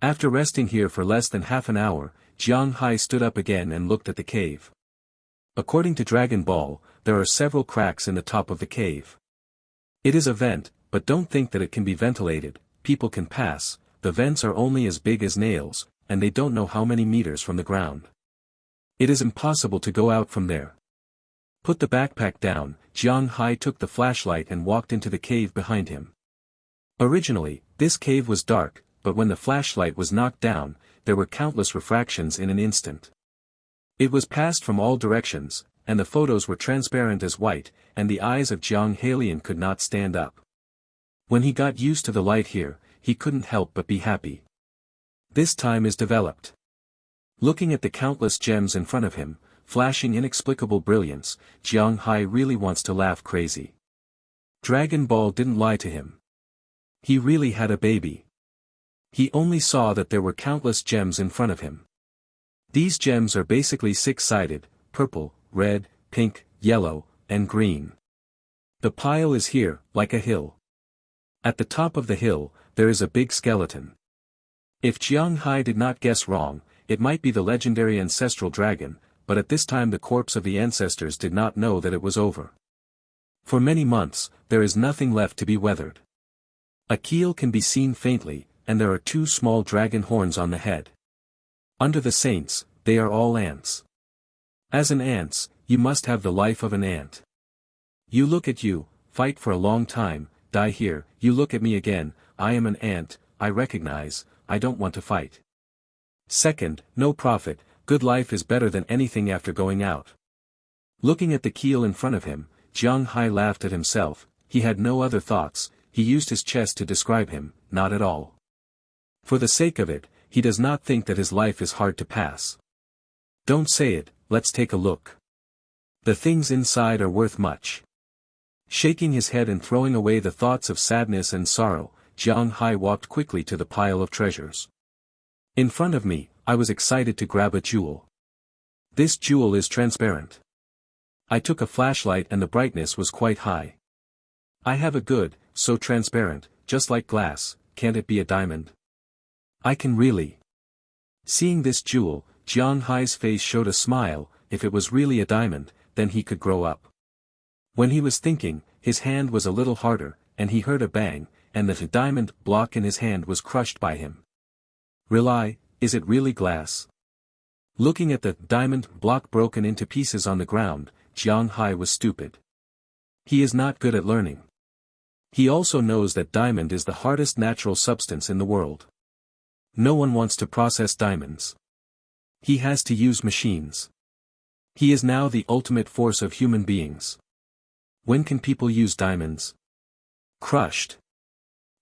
After resting here for less than half an hour, Jiang Hai stood up again and looked at the cave. According to Dragon Ball, there are several cracks in the top of the cave. It is a vent, but don't think that it can be ventilated. People can pass, the vents are only as big as nails, and they don't know how many meters from the ground. It is impossible to go out from there. Put the backpack down, Jiang Hai took the flashlight and walked into the cave behind him. Originally, this cave was dark, but when the flashlight was knocked down, there were countless refractions in an instant. It was passed from all directions, and the photos were transparent as white, and the eyes of Jiang Halian could not stand up. When he got used to the light here, he couldn't help but be happy. This time is developed. Looking at the countless gems in front of him, flashing inexplicable brilliance, Jiang Hai really wants to laugh crazy. Dragon Ball didn't lie to him. He really had a baby. He only saw that there were countless gems in front of him. These gems are basically six-sided, purple, red, pink, yellow, and green. The pile is here, like a hill. At the top of the hill, there is a big skeleton. If Jiang Hai did not guess wrong, it might be the legendary ancestral dragon, but at this time the corpse of the ancestors did not know that it was over. For many months, there is nothing left to be weathered. A keel can be seen faintly, and there are two small dragon horns on the head. Under the saints, they are all ants. As an ant, you must have the life of an ant. You look at you, fight for a long time, die here, you look at me again, I am an ant, I recognize, I don't want to fight. Second, no profit, good life is better than anything after going out. Looking at the keel in front of him, Jiang Hai laughed at himself, he had no other thoughts, he used his chest to describe him, not at all. For the sake of it, he does not think that his life is hard to pass. Don't say it, let's take a look. The things inside are worth much. Shaking his head and throwing away the thoughts of sadness and sorrow, Jiang Hai walked quickly to the pile of treasures. In front of me, I was excited to grab a jewel. This jewel is transparent. I took a flashlight and the brightness was quite high. I have a good, so transparent, just like glass, can't it be a diamond? I can really. Seeing this jewel, Jiang Hai's face showed a smile, if it was really a diamond, then he could grow up. When he was thinking, his hand was a little harder, and he heard a bang, and the diamond block in his hand was crushed by him. Really, is it really glass? Looking at the diamond block broken into pieces on the ground, Jiang Hai was stupid. He is not good at learning. He also knows that diamond is the hardest natural substance in the world. No one wants to process diamonds. He has to use machines. He is now the ultimate force of human beings. When can people use diamonds? Crushed.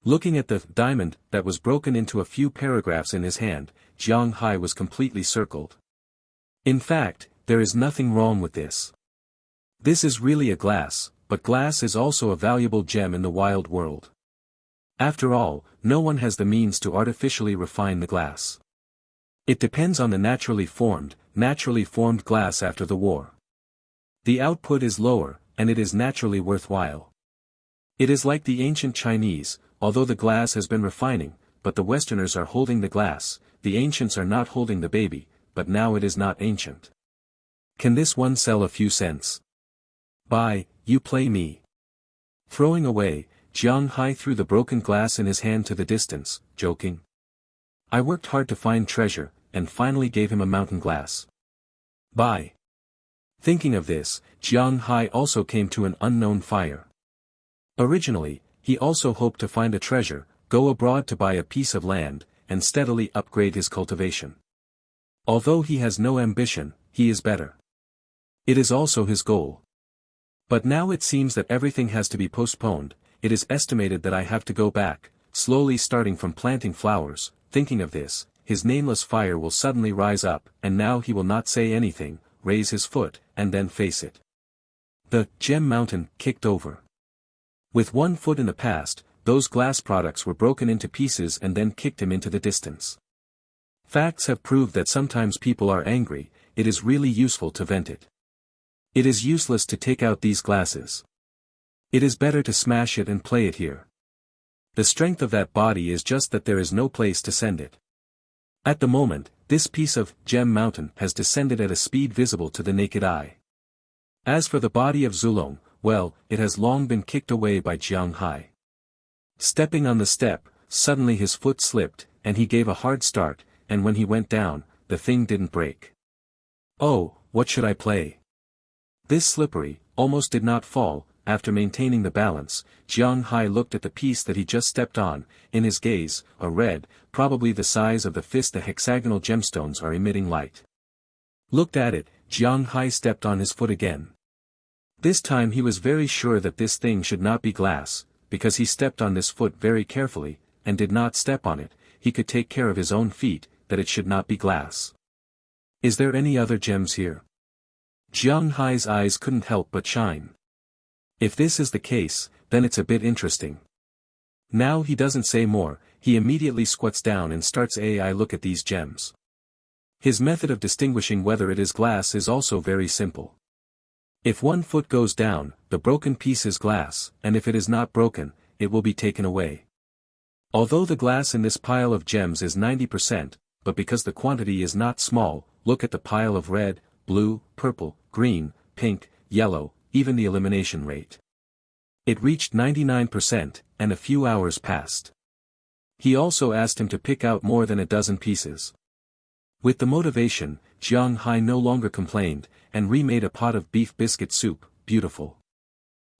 Looking at the diamond that was broken into a few paragraphs in his hand, Jiang Hai was completely circled. In fact, there is nothing wrong with this. This is really a glass, but glass is also a valuable gem in the wild world. After all, no one has the means to artificially refine the glass. It depends on the naturally formed glass after the war. The output is lower, and it is naturally worthwhile. It is like the ancient Chinese, although the glass has been refining, but the Westerners are holding the glass, the ancients are not holding the baby, but now it is not ancient. Can this one sell a few cents? Buy, you play me. Throwing away, Jiang Hai threw the broken glass in his hand to the distance, joking. I worked hard to find treasure, and finally gave him a mountain glass. Buy. Thinking of this, Jiang Hai also came to an unknown fire. Originally, he also hoped to find a treasure, go abroad to buy a piece of land, and steadily upgrade his cultivation. Although he has no ambition, he is better. It is also his goal. But now it seems that everything has to be postponed. It is estimated that I have to go back, slowly starting from planting flowers. Thinking of this, his nameless fire will suddenly rise up, and now he will not say anything, raise his foot, and then face it. The gem mountain kicked over. With 1 foot in the past, those glass products were broken into pieces and then kicked him into the distance. Facts have proved that sometimes people are angry, it is really useful to vent it. It is useless to take out these glasses. It is better to smash it and play it here. The strength of that body is just that there is no place to send it. At the moment, this piece of gem mountain has descended at a speed visible to the naked eye. As for the body of Zulong, well, it has long been kicked away by Jiang Hai. Stepping on the step, suddenly his foot slipped, and he gave a hard start, and when he went down, the thing didn't break. Oh, what should I play? This slippery, almost did not fall. After maintaining the balance, Jiang Hai looked at the piece that he just stepped on, in his gaze, a red, probably the size of the fist the hexagonal gemstones are emitting light. Looked at it, Jiang Hai stepped on his foot again. This time he was very sure that this thing should not be glass, because he stepped on this foot very carefully, and did not step on it, he could take care of his own feet, that it should not be glass. Is there any other gems here? Jiang Hai's eyes couldn't help but shine. If this is the case, then it's a bit interesting. Now he doesn't say more, he immediately squats down and starts I look at these gems. His method of distinguishing whether it is glass is also very simple. If one foot goes down, the broken piece is glass, and if it is not broken, it will be taken away. Although the glass in this pile of gems is 90%, but because the quantity is not small, look at the pile of red, blue, purple, green, pink, yellow, even the elimination rate. It reached 99%, and a few hours passed. He also asked him to pick out more than a dozen pieces. With the motivation, Jiang Hai no longer complained, and remade a pot of beef biscuit soup, beautiful.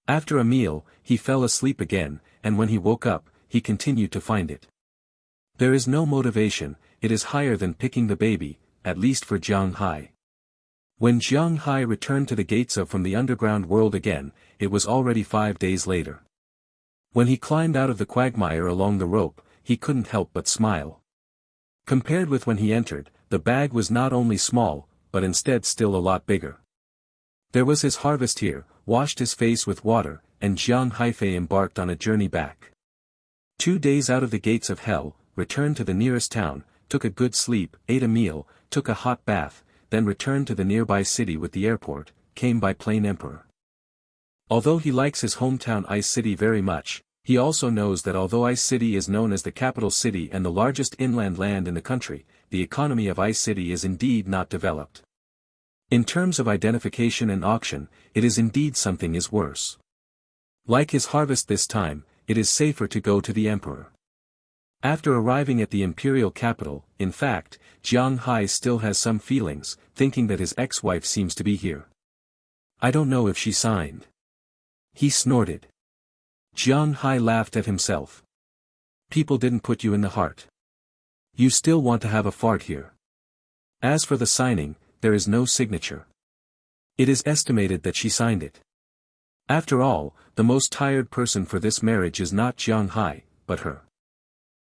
After a meal, he fell asleep again, and when he woke up, he continued to find it. There is no motivation, it is higher than picking the baby, at least for Jiang Hai. When Jiang Hai returned to the gates from the underground world again, it was already 5 days later. When he climbed out of the quagmire along the rope, he couldn't help but smile. Compared with when he entered, the bag was not only small, but instead still a lot bigger. There was his harvest here, washed his face with water, and Jiang Haifei embarked on a journey back. 2 days out of the gates of hell, returned to the nearest town, took a good sleep, ate a meal, took a hot bath, then returned to the nearby city with the airport, came by plane Emperor. Although he likes his hometown Ice City very much, he also knows that although Ice City is known as the capital city and the largest inland land in the country, the economy of Ice City is indeed not developed. In terms of identification and auction, it is indeed something is worse. Like his harvest this time, it is safer to go to the Emperor. After arriving at the imperial capital, in fact, Jiang Hai still has some feelings, thinking that his ex-wife seems to be here. I don't know if she signed. He snorted. Jiang Hai laughed at himself. People didn't put you in the heart. You still want to have a fart here. As for the signing, there is no signature. It is estimated that she signed it. After all, the most tired person for this marriage is not Jiang Hai, but her.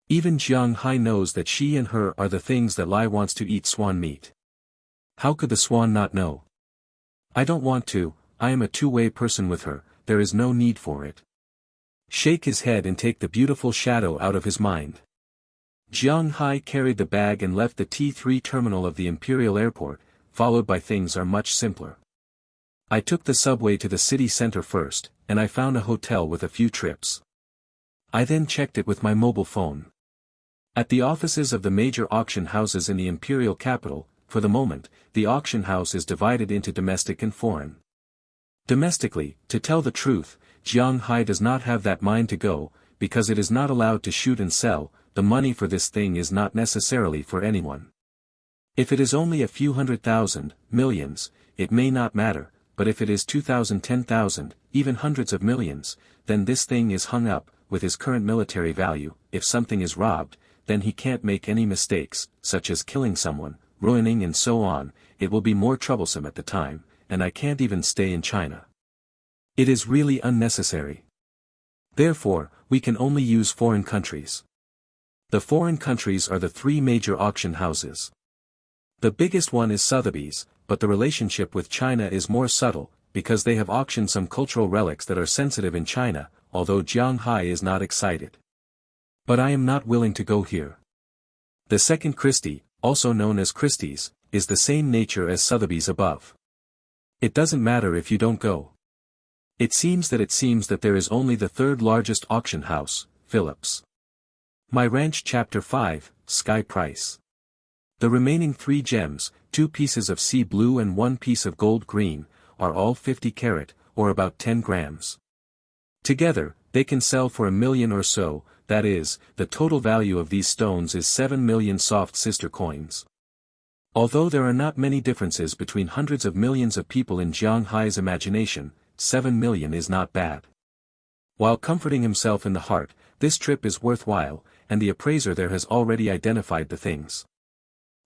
Even Jiang Hai knows that she and her are the things that Lai wants to eat swan meat. How could the swan not know? I don't want to, I am a two-way person with her, there is no need for it. Shake his head and take the beautiful shadow out of his mind. Jiang Hai carried the bag and left the T3 terminal of the Imperial Airport, followed by things are much simpler. I took the subway to the city center first, and I found a hotel with a few trips. I then checked it with my mobile phone. At the offices of the major auction houses in the imperial capital, for the moment, the auction house is divided into domestic and foreign. Domestically, to tell the truth, Jiang Hai does not have that mind to go, because it is not allowed to shoot and sell, the money for this thing is not necessarily for anyone. If it is only a few 100,000, millions, it may not matter, but if it is 2,000, 10,000, even hundreds of millions, then this thing is hung up, with his current military value, if something is robbed, then he can't make any mistakes, such as killing someone, ruining and so on, it will be more troublesome at the time, and I can't even stay in China. It is really unnecessary. Therefore, we can only use foreign countries. The foreign countries are the 3 major auction houses. The biggest one is Sotheby's, but the relationship with China is more subtle, because they have auctioned some cultural relics that are sensitive in China, although Jiang Hai is not excited. But I am not willing to go here. The second Christie, also known as Christie's, is the same nature as Sotheby's above. It doesn't matter if you don't go. It seems that there is only the 3rd largest auction house, Phillips. My Ranch Chapter 5, Sky Price. The remaining 3 gems, 2 pieces of sea blue and 1 piece of gold green, are all 50 carat, or about 10 grams. Together, they can sell for $1 million or so, that is, the total value of these stones is 7 million soft sister coins. Although there are not many differences between hundreds of millions of people in Jiang Hai's imagination, 7 million is not bad. While comforting himself in the heart, this trip is worthwhile, and the appraiser there has already identified the things.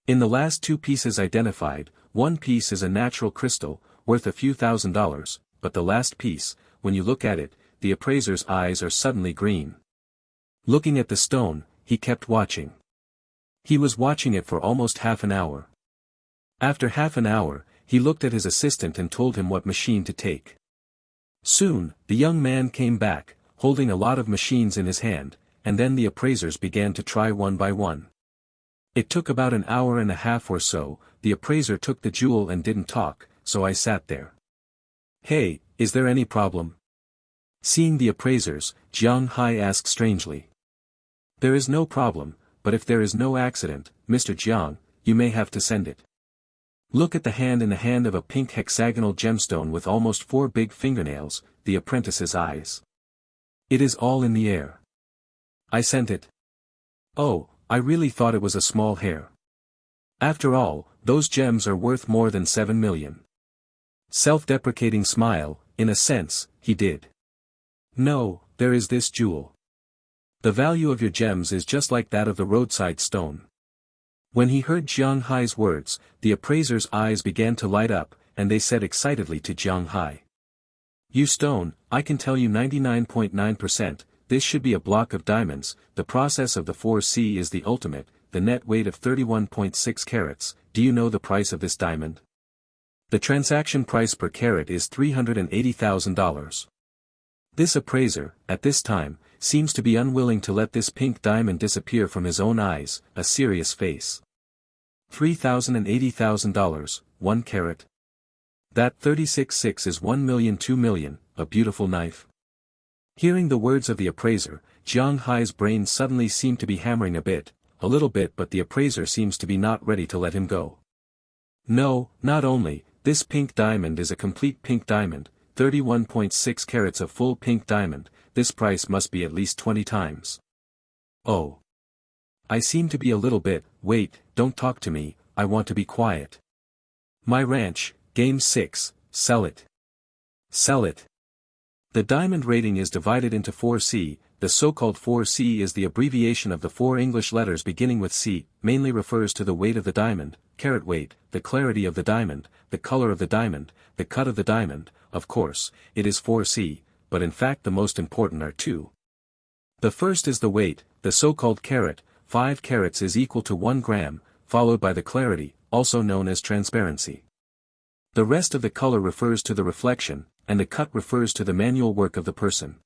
In the last 2 pieces identified, 1 piece is a natural crystal, worth a few $1,000s, but the last piece, when you look at it, the appraiser's eyes are suddenly green. Looking at the stone, he kept watching. He was watching it for almost half an hour. After half an hour, he looked at his assistant and told him what machine to take. Soon, the young man came back, holding a lot of machines in his hand, and then the appraisers began to try one by one. It took about an hour and a half or so. The appraiser took the jewel and didn't talk, so I sat there. "Hey, is there any problem?" Seeing the appraisers, Jiang Hai asked strangely. "There is no problem, but if there is no accident, Mr. Jiang, you may have to send it. Look at the hand in the hand of a pink hexagonal gemstone with almost 4 big fingernails," the apprentice's eyes. "It is all in the air." "I sent it." "Oh, I really thought it was a small hair. After all, those gems are worth more than 7 million. Self-deprecating smile, in a sense, he did. "No, there is this jewel. The value of your gems is just like that of the roadside stone." When he heard Jiang Hai's words, the appraiser's eyes began to light up, and they said excitedly to Jiang Hai. "You stone, I can tell you 99.9%, this should be a block of diamonds. The process of the 4C is the ultimate, the net weight of 31.6 carats, do you know the price of this diamond? The transaction price per carat is $380,000. This appraiser, at this time, seems to be unwilling to let this pink diamond disappear from his own eyes, a serious face. $380,000, 1 carat. That 36.6 is 1 million 2 million, a beautiful knife. Hearing the words of the appraiser, Jiang Hai's brain suddenly seemed to be hammering a little bit, but the appraiser seems to be not ready to let him go. No, not only, this pink diamond is a complete pink diamond, 31.6 carats of full pink diamond, this price must be at least 20 times. Oh. I seem to be a little bit, wait, don't talk to me, I want to be quiet. My ranch, Game 6, sell it. Sell it. The diamond rating is divided into 4C, the so-called 4C is the abbreviation of the 4 English letters beginning with C, mainly refers to the weight of the diamond, carat weight, the clarity of the diamond, the color of the diamond, the cut of the diamond, of course, it is 4C, but in fact the most important are 2. The first is the weight, the so-called carat, 5 carats is equal to 1 gram, followed by the clarity, also known as transparency. The rest of the color refers to the reflection, and the cut refers to the manual work of the person.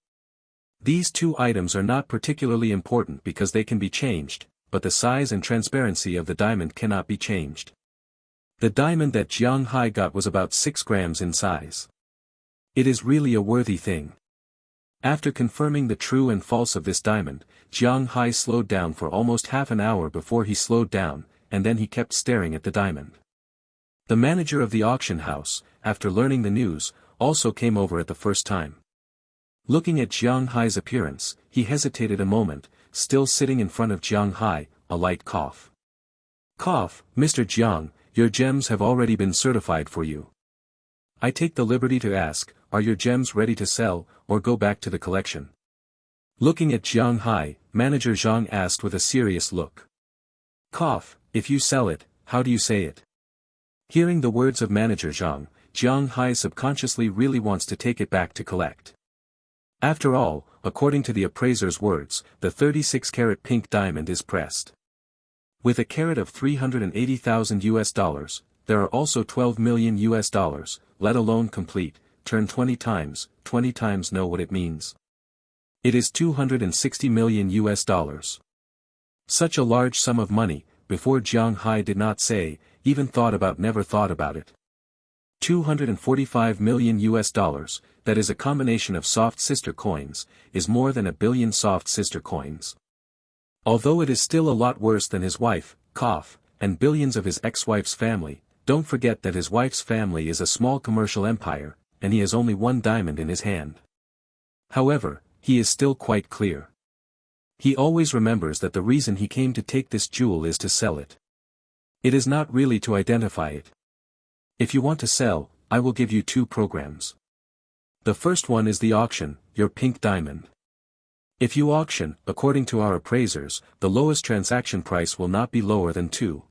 These 2 items are not particularly important because they can be changed, but the size and transparency of the diamond cannot be changed. The diamond that Jiang Hai got was about 6 grams in size. It is really a worthy thing. After confirming the true and false of this diamond, Jiang Hai slowed down for almost half an hour before he slowed down, and then he kept staring at the diamond. The manager of the auction house, after learning the news, also came over at the first time. Looking at Jiang Hai's appearance, he hesitated a moment, still sitting in front of Jiang Hai, a light cough. Cough, Mr. Jiang, your gems have already been certified for you. I take the liberty to ask, are your gems ready to sell, or go back to the collection? Looking at Jiang Hai, Manager Zhang asked with a serious look. Cough, if you sell it, how do you say it? Hearing the words of Manager Zhang, Jiang Hai subconsciously really wants to take it back to collect. After all, according to the appraiser's words, the 36-carat pink diamond is pressed. With a carat of $380,000, there are also 12 million US, let alone complete, turn 20 times know what it means. It is 260 million US. Such a large sum of money, before Jiang Hai did not say, even never thought about it. 245 million US, that is a combination of soft sister coins, is more than 1 billion soft sister coins. Although it is still a lot worse than his wife, cough, and billions of his ex-wife's family, don't forget that his wife's family is a small commercial empire, and he has only 1 diamond in his hand. However, he is still quite clear. He always remembers that the reason he came to take this jewel is to sell it. It is not really to identify it. If you want to sell, I will give you 2 programs. The first one is the auction, your pink diamond. If you auction, according to our appraisers, the lowest transaction price will not be lower than 2.40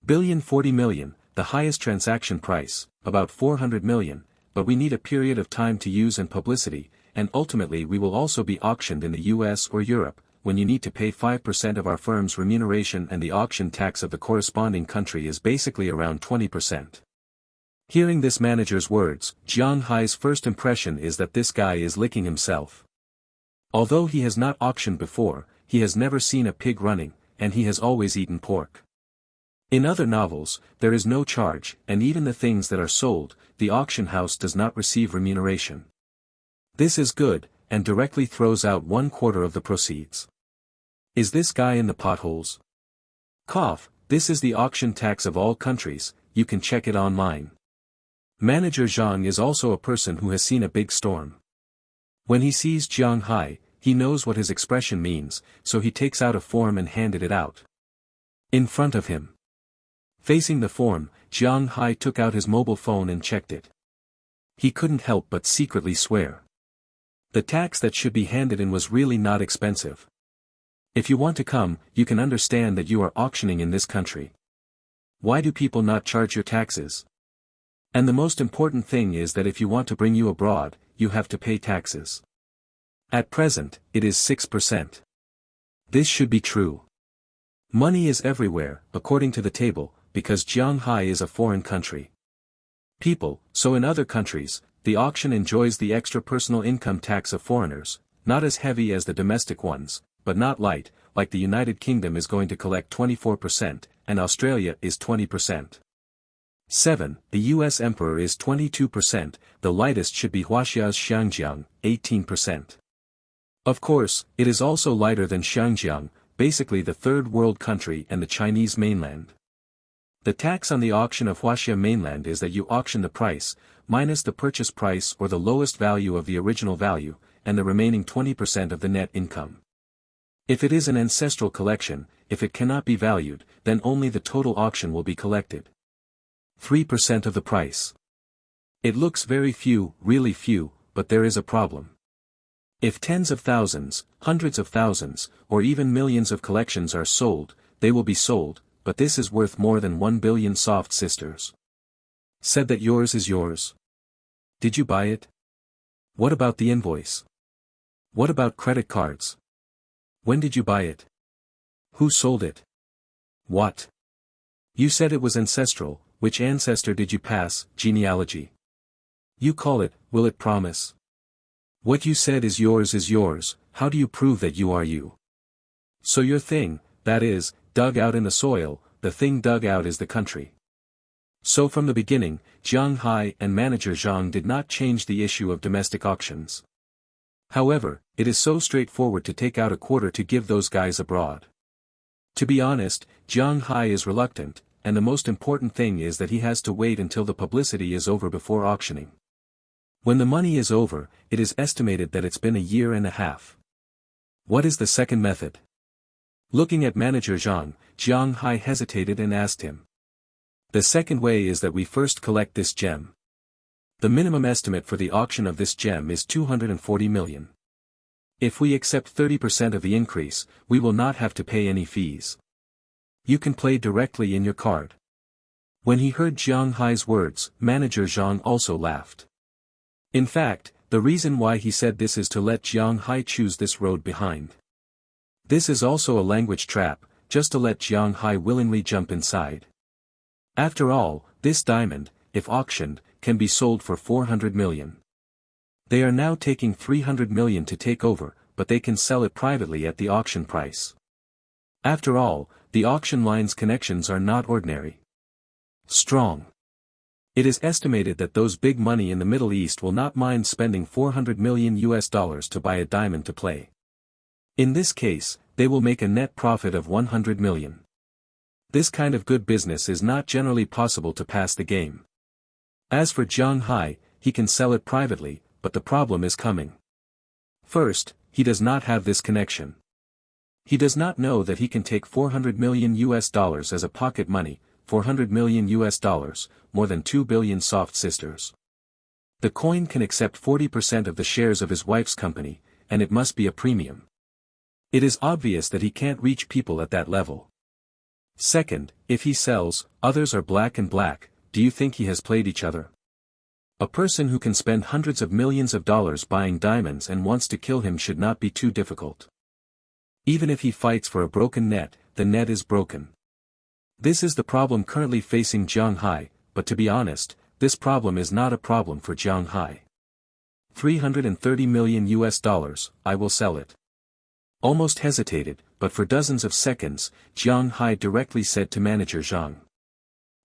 billion, the highest transaction price, about 400 million, but we need a period of time to use and publicity, and ultimately we will also be auctioned in the US or Europe, when you need to pay 5% of our firm's remuneration and the auction tax of the corresponding country is basically around 20%. Hearing this manager's words, Jiang Hai's first impression is that this guy is licking himself. Although he has not auctioned before, he has never seen a pig running, and he has always eaten pork. In other novels, there is no charge, and even the things that are sold, the auction house does not receive remuneration. This is good, and directly throws out 1/4 of the proceeds. Is this guy in the potholes? Cough, this is the auction tax of all countries, you can check it online. Manager Zhang is also a person who has seen a big storm. When he sees Jiang Hai, he knows what his expression means, so he takes out a form and handed it out. In front of him. Facing the form, Jiang Hai took out his mobile phone and checked it. He couldn't help but secretly swear. The tax that should be handed in was really not expensive. If you want to come, you can understand that you are auctioning in this country. Why do people not charge your taxes? And the most important thing is that if you want to bring you abroad, you have to pay taxes. At present, it is 6%. This should be true. Money is everywhere, according to the table, because Jiang Hai is a foreign country. People, so in other countries, the auction enjoys the extra personal income tax of foreigners, not as heavy as the domestic ones, but not light, like the United Kingdom is going to collect 24%, and Australia is 20%. 7. The U.S. Emperor is 22%, the lightest should be Huaxia's Xiangjiang, 18%. Of course, it is also lighter than Xiangjiang, basically the third world country and the Chinese mainland. The tax on the auction of Huaxia mainland is that you auction the price, minus the purchase price or the lowest value of the original value, and the remaining 20% of the net income. If it is an ancestral collection, if it cannot be valued, then only the total auction will be collected. 3% of the price. It looks very few, really few, but there is a problem. If tens of thousands, hundreds of thousands, or even millions of collections are sold, they will be sold, but this is worth more than 1 billion soft sisters. Said that yours is yours. Did you buy it? What about the invoice? What about credit cards? When did you buy it? Who sold it? What? You said it was ancestral, which ancestor did you pass, genealogy? You call it, will it promise? What you said is yours, how do you prove that you are you? So your thing, that is, dug out in the soil, the thing dug out is the country. So from the beginning, Jiang Hai and manager Zhang did not change the issue of domestic auctions. However, it is so straightforward to take out 1/4 to give those guys abroad. To be honest, Jiang Hai is reluctant, and the most important thing is that he has to wait until the publicity is over before auctioning. When the money is over, it is estimated that it's been a year and a half. What is the second method? Looking at manager Zhang, Jiang Hai hesitated and asked him. The second way is that we first collect this gem. The minimum estimate for the auction of this gem is 240 million. If we accept 30% of the increase, we will not have to pay any fees. You can play directly in your card. When he heard Jiang Hai's words, manager Zhang also laughed. In fact, the reason why he said this is to let Jiang Hai choose this road behind. This is also a language trap, just to let Jiang Hai willingly jump inside. After all, this diamond, if auctioned, can be sold for 400 million. They are now taking 300 million to take over, but they can sell it privately at the auction price. After all, the auction line's connections are not ordinary. Strong. It is estimated that those big money in the Middle East will not mind spending $400 million to buy a diamond to play. In this case, they will make a net profit of 100 million. This kind of good business is not generally possible to pass the game. As for Jiang Hai, he can sell it privately, but the problem is coming. First, he does not have this connection. He does not know that he can take $400 million as a pocket money, $400 million, more than 2 billion soft sisters. The coin can accept 40% of the shares of his wife's company, and it must be a premium. It is obvious that he can't reach people at that level. Second, if he sells, others are black and black, do you think he has played each other? A person who can spend hundreds of millions of dollars buying diamonds and wants to kill him should not be too difficult. Even if he fights for a broken net, the net is broken. This is the problem currently facing Jiang Hai, but to be honest, this problem is not a problem for Jiang Hai. $330 million, I will sell it. Almost hesitated, but for dozens of seconds, Jiang Hai directly said to manager Zhang.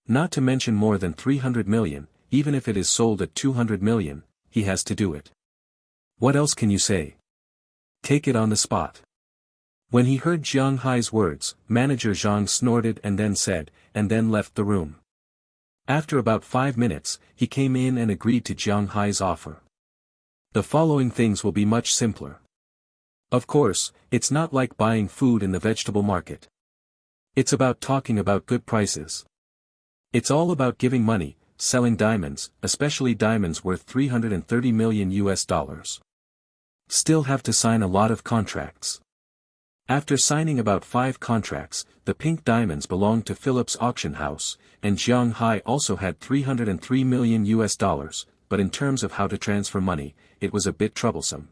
Not to mention more than 300 million, even if it is sold at 200 million, he has to do it. What else can you say? Take it on the spot. When he heard Jiang Hai's words, manager Zhang snorted and then left the room. After about 5 minutes, he came in and agreed to Jiang Hai's offer. The following things will be much simpler. Of course, it's not like buying food in the vegetable market. It's about talking about good prices. It's all about giving money, selling diamonds, especially diamonds worth $330 million. Still have to sign a lot of contracts. After signing about 5 contracts, the pink diamonds belonged to Philip's auction house, and Jiang Hai also had $303 million, but in terms of how to transfer money, it was a bit troublesome.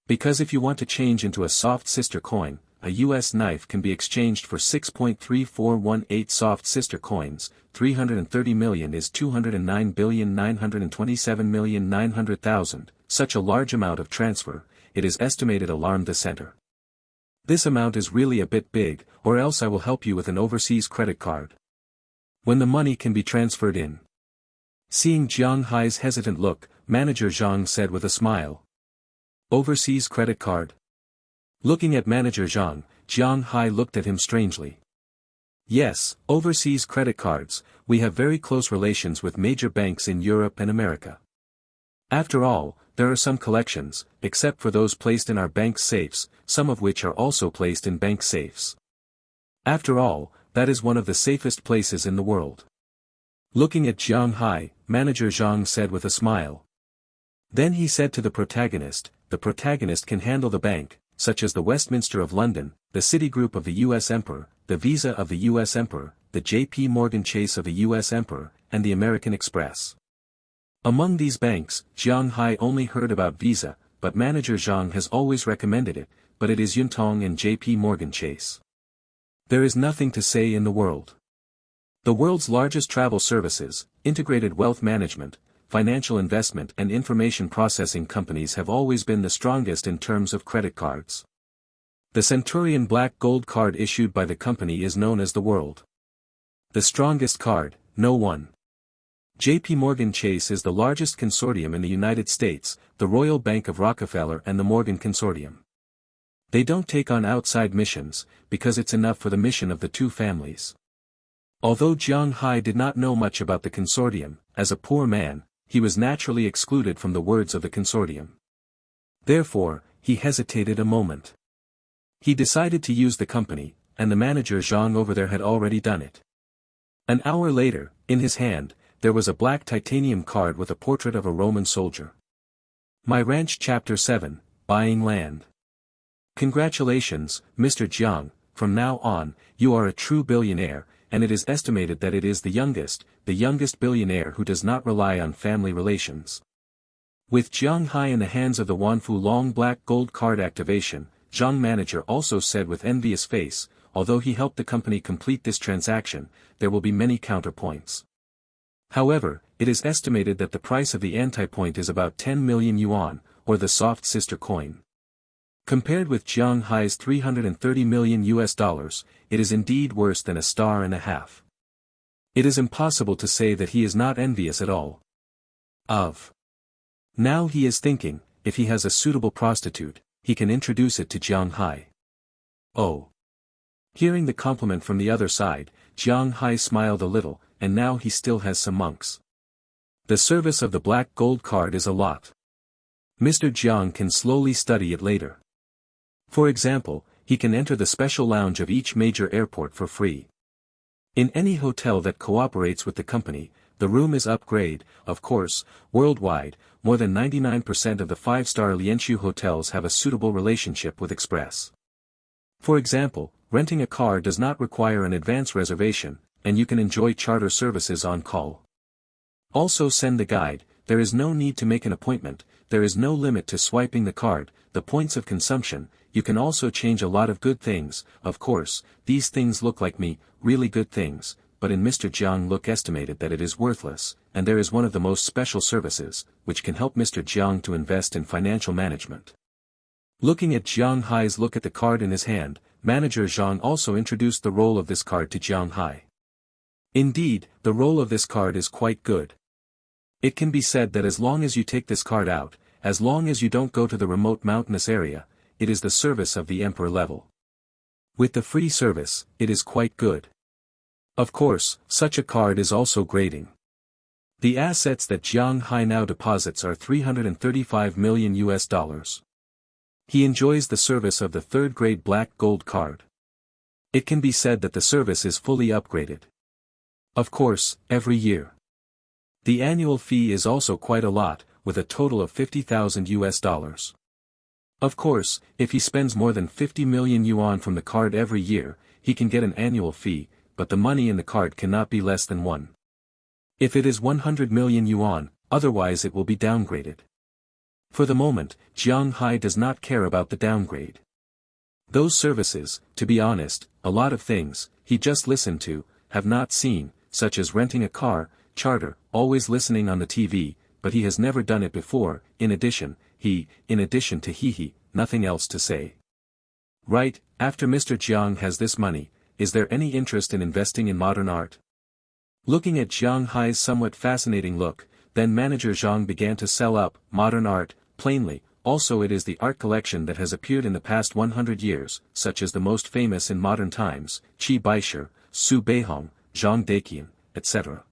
Because if you want to change into a soft sister coin, a US knife can be exchanged for 6.3418 soft sister coins, 330 million is 209,927,900,000, such a large amount of transfer, it is estimated alarmed the center. This amount is really a bit big, or else I will help you with an overseas credit card. When the money can be transferred in. Seeing Jiang Hai's hesitant look, manager Zhang said with a smile. Overseas credit card? Looking at manager Zhang, Jiang Hai looked at him strangely. Yes, overseas credit cards, we have very close relations with major banks in Europe and America. After all, there are some collections, except for those placed in our bank safes, some of which are also placed in bank safes. After all, that is one of the safest places in the world. Looking at Jiang Hai, manager Zhang said with a smile. Then he said to the protagonist can handle the bank, such as the Westminster of London, the Citigroup of the US Emperor, the Visa of the US Emperor, the JP Morgan Chase of the US Emperor, and the American Express. Among these banks, Jiang Hai only heard about Visa, but manager Zhang has always recommended it, but it is Yuntong and JP Morgan Chase. There is nothing to say in the world. The world's largest travel services, integrated wealth management, financial investment and information processing companies have always been the strongest in terms of credit cards. The Centurion Black Gold card issued by the company is known as the world. The strongest card, no one. JP Morgan Chase is the largest consortium in the United States, the Royal Bank of Rockefeller and the Morgan Consortium. They don't take on outside missions, because it's enough for the mission of the two families. Although Jiang Hai did not know much about the consortium, as a poor man, he was naturally excluded from the words of the consortium. Therefore, he hesitated a moment. He decided to use the company, and the manager Zhang over there had already done it. An hour later, in his hand, there was a black titanium card with a portrait of a Roman soldier. My Ranch Chapter 7, Buying Land. Congratulations, Mr. Jiang, from now on, you are a true billionaire, and it is estimated that it is the youngest billionaire who does not rely on family relations. With Jiang Hai in the hands of the Wanfu Long Black Gold card activation, Zhang manager also said with envious face, although he helped the company complete this transaction, there will be many counterpoints. However, it is estimated that the price of the anti-point is about 10 million yuan, or the soft sister coin. Compared with Jiang Hai's $330 million, it is indeed worse than a star and a half. It is impossible to say that he is not envious at all. Now he is thinking, if he has a suitable prostitute, he can introduce it to Jiang Hai. Oh. Hearing the compliment from the other side, Jiang Hai smiled a little, and now he still has some monks. The service of the black gold card is a lot. Mr. Jiang can slowly study it later. For example, he can enter the special lounge of each major airport for free. In any hotel that cooperates with the company, the room is upgrade, of course, worldwide, more than 99% of the 5-star Lianshu hotels have a suitable relationship with Express. For example, renting a car does not require an advance reservation, and you can enjoy charter services on call. Also send the guide, there is no need to make an appointment, there is no limit to swiping the card, the points of consumption, you can also change a lot of good things, of course, these things look like me, really good things, but in Mr. Jiang look estimated that it is worthless, and there is one of the most special services, which can help Mr. Jiang to invest in financial management. Looking at Jiang Hai's look at the card in his hand, Manager Zhang also introduced the role of this card to Jiang Hai. Indeed, the role of this card is quite good. It can be said that as long as you take this card out, as long as you don't go to the remote mountainous area, it is the service of the Emperor level. With the free service, it is quite good. Of course, such a card is also grading. The assets that Jiang Hai now deposits are $335 million. He enjoys the service of the third-grade black gold card. It can be said that the service is fully upgraded. Of course, every year. The annual fee is also quite a lot, with a total of $50,000. Of course, if he spends more than 50 million yuan from the card every year, he can get an annual fee, but the money in the card cannot be less than 1. If it is 100 million yuan, otherwise it will be downgraded. For the moment, Jiang Hai does not care about the downgrade. Those services, to be honest, a lot of things, he just listened to, have not seen, such as renting a car, charter, always listening on the TV, but he has never done it before. In addition to he, nothing else to say. Right, after Mr. Jiang has this money, is there any interest in investing in modern art? Looking at Jiang Hai's somewhat fascinating look, then Manager Zhang began to sell up modern art, plainly. Also it is the art collection that has appeared in the past 100 years, such as the most famous in modern times, Qi Baixi, Su Beihong, Zhang Deqian, etc.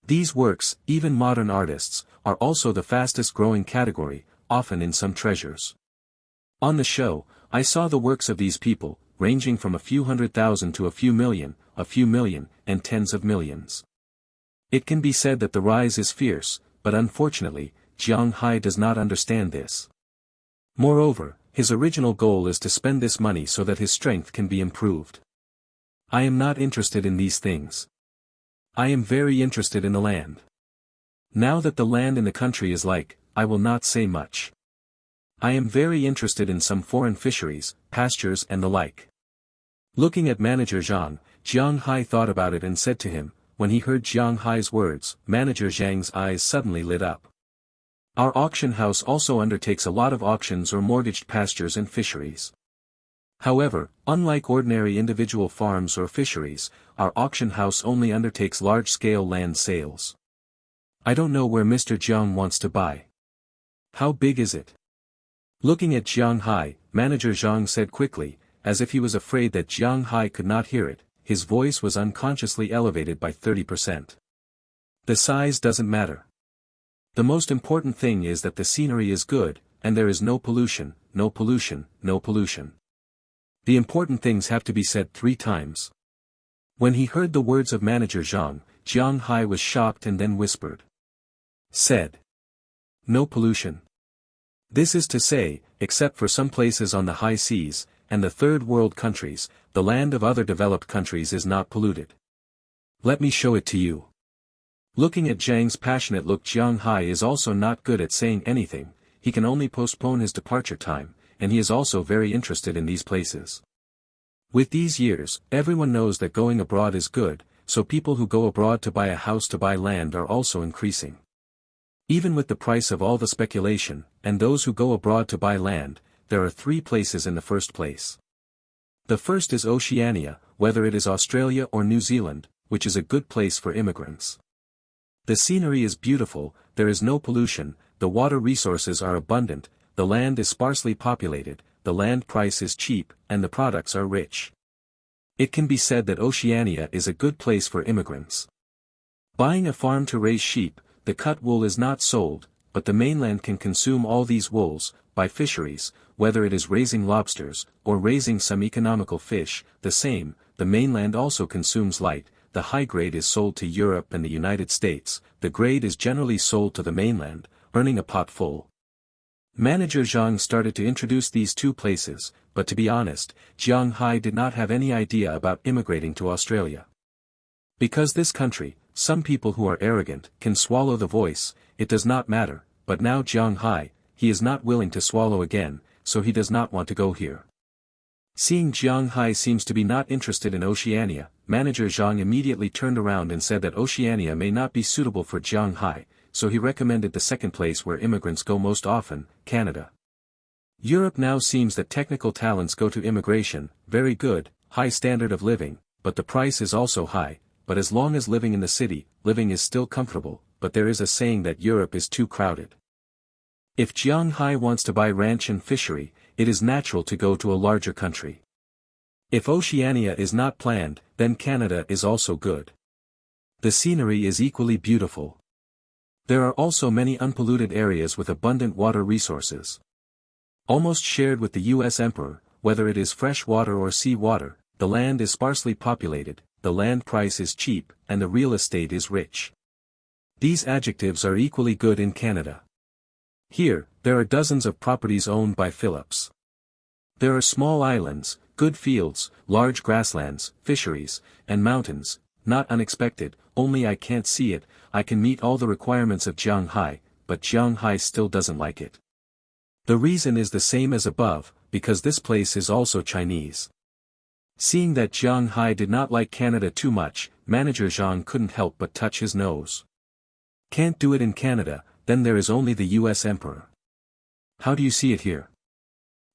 These works, even modern artists, are also the fastest growing category, often in some treasures. On the show, I saw the works of these people, ranging from a few 100,000 to a few million, and tens of millions. It can be said that the rise is fierce, but unfortunately, Jiang Hai does not understand this. Moreover, his original goal is to spend this money so that his strength can be improved. I am not interested in these things. I am very interested in the land. Now that the land in the country is like, I will not say much. I am very interested in some foreign fisheries, pastures and the like. Looking at Manager Zhang, Jiang Hai thought about it and said to him, when he heard Jiang Hai's words, Manager Zhang's eyes suddenly lit up. Our auction house also undertakes a lot of auctions or mortgaged pastures and fisheries. However, unlike ordinary individual farms or fisheries, our auction house only undertakes large-scale land sales. I don't know where Mr. Jiang wants to buy. How big is it? Looking at Jiang Hai, Manager Zhang said quickly, as if he was afraid that Jiang Hai could not hear it, his voice was unconsciously elevated by 30%. The size doesn't matter. The most important thing is that the scenery is good, and there is no pollution, no pollution, no pollution. The important things have to be said 3 times. When he heard the words of Manager Zhang, Jiang Hai was shocked and then whispered. Said. No pollution. This is to say, except for some places on the high seas, and the third world countries, the land of other developed countries is not polluted. Let me show it to you. Looking at Zhang's passionate look, Jiang Hai is also not good at saying anything, he can only postpone his departure time, and he is also very interested in these places. With these years, everyone knows that going abroad is good, so people who go abroad to buy a house to buy land are also increasing. Even with the price of all the speculation, and those who go abroad to buy land, there are 3 places in the first place. The first is Oceania, whether it is Australia or New Zealand, which is a good place for immigrants. The scenery is beautiful, there is no pollution, the water resources are abundant, the land is sparsely populated, the land price is cheap, and the products are rich. It can be said that Oceania is a good place for immigrants. Buying a farm to raise sheep, the cut wool is not sold, but the mainland can consume all these wools, by fisheries, whether it is raising lobsters, or raising some economical fish, the same, the mainland also consumes light. The high grade is sold to Europe and the United States, the grade is generally sold to the mainland, earning a pot full. Manager Zhang started to introduce these 2 places, but to be honest, Jiang Hai did not have any idea about immigrating to Australia. Because this country, some people who are arrogant, can swallow the voice, it does not matter, but now Jiang Hai, he is not willing to swallow again, so he does not want to go here. Seeing Jiang Hai seems to be not interested in Oceania, Manager Zhang immediately turned around and said that Oceania may not be suitable for Jiang Hai, so he recommended the second place where immigrants go most often, Canada. Europe now seems that technical talents go to immigration, very good, high standard of living, but the price is also high, but as long as living in the city, living is still comfortable, but there is a saying that Europe is too crowded. If Jiang Hai wants to buy ranch and fishery, it is natural to go to a larger country. If Oceania is not planned, then Canada is also good. The scenery is equally beautiful. There are also many unpolluted areas with abundant water resources. Almost shared with the U.S. Emperor, whether it is fresh water or sea water, the land is sparsely populated, the land price is cheap, and the real estate is rich. These adjectives are equally good in Canada. Here, there are dozens of properties owned by Phillips. There are small islands, good fields, large grasslands, fisheries, and mountains, not unexpected, only I can't see it. I can meet all the requirements of Jiang Hai, but Jiang Hai still doesn't like it. The reason is the same as above, because this place is also Chinese. Seeing that Jiang Hai did not like Canada too much, Manager Zhang couldn't help but touch his nose. Can't do it in Canada, then there is only the U.S. Emperor. How do you see it here?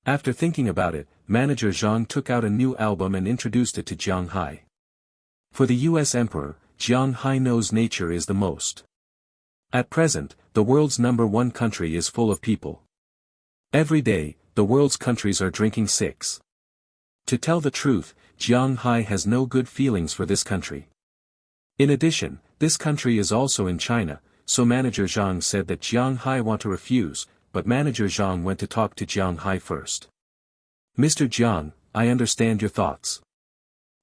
After thinking about it, Manager Zhang took out a new album and introduced it to Jiang Hai. For the U.S. Emperor, Jiang Hai knows nature is the most. At present, the world's #1 country is full of people. Every day, the world's countries are drinking six. To tell the truth, Jiang Hai has no good feelings for this country. In addition, this country is also in China, so Manager Zhang said that Jiang Hai want to refuse, but Manager Zhang went to talk to Jiang Hai first. Mr. Jiang, I understand your thoughts.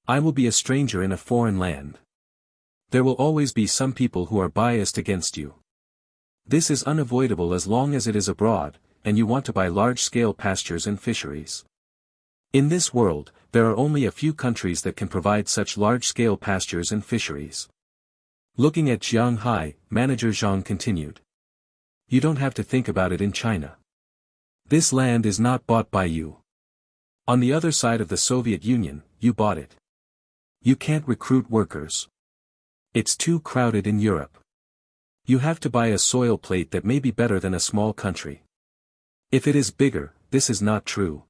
I will be a stranger in a foreign land. There will always be some people who are biased against you. This is unavoidable as long as it is abroad, and you want to buy large-scale pastures and fisheries. In this world, there are only a few countries that can provide such large-scale pastures and fisheries. Looking at Jiang Hai, Manager Zhang continued. You don't have to think about it in China. This land is not bought by you. On the other side of the Soviet Union, you bought it. You can't recruit workers. It's too crowded in Europe. You have to buy a soil plate that may be better than a small country. If it is bigger, this is not true.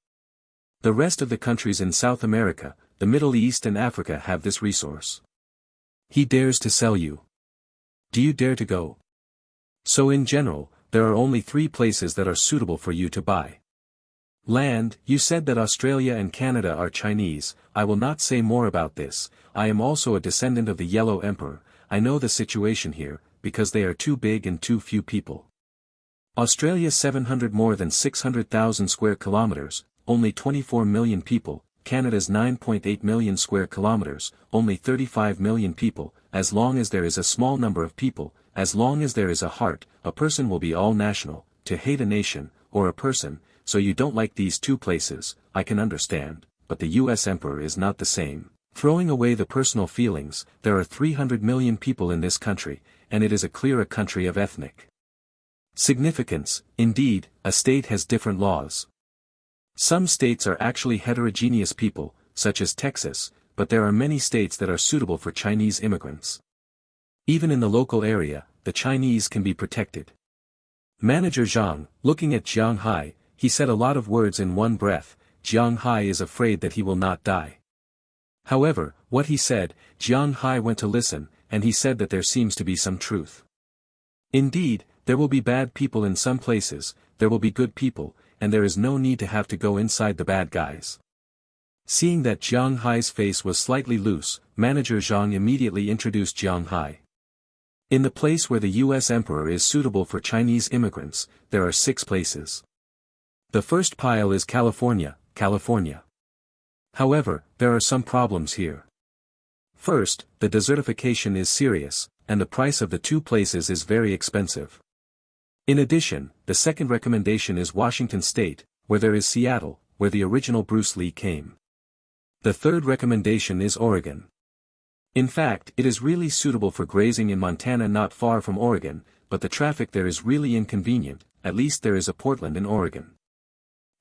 The rest of the countries in South America, the Middle East and Africa have this resource. He dares to sell you. Do you dare to go? So in general, there are only 3 places that are suitable for you to buy. Land, you said that Australia and Canada are Chinese. I will not say more about this. I am also a descendant of the Yellow Emperor. I know the situation here, because they are too big and too few people. Australia 700 more than 600,000 square kilometers, only 24 million people. Canada's 9.8 million square kilometers, only 35 million people. As long as there is a small number of people, as long as there is a heart, a person will be all national. To hate a nation, or a person, so you don't like these 2 places, I can understand, but the U.S. Emperor is not the same. Throwing away the personal feelings, there are 300 million people in this country, and it is a clear country of ethnic significance. Indeed, a state has different laws. Some states are actually heterogeneous people, such as Texas, but there are many states that are suitable for Chinese immigrants. Even in the local area, the Chinese can be protected. Manager Zhang, looking at Jiang Hai, he said a lot of words in one breath. Jiang Hai is afraid that he will not die. However, what he said, Jiang Hai went to listen, and he said that there seems to be some truth. Indeed, there will be bad people in some places, there will be good people, and there is no need to have to go inside the bad guys. Seeing that Jiang Hai's face was slightly loose, Manager Zhang immediately introduced Jiang Hai. In the place where the U.S. Emperor is suitable for Chinese immigrants, there are 6 places. The first pile is California, California. However, there are some problems here. First, the desertification is serious, and the price of the 2 places is very expensive. In addition, the second recommendation is Washington State, where there is Seattle, where the original Bruce Lee came. The third recommendation is Oregon. In fact, it is really suitable for grazing in Montana, not far from Oregon, but the traffic there is really inconvenient. At least there is a Portland in Oregon.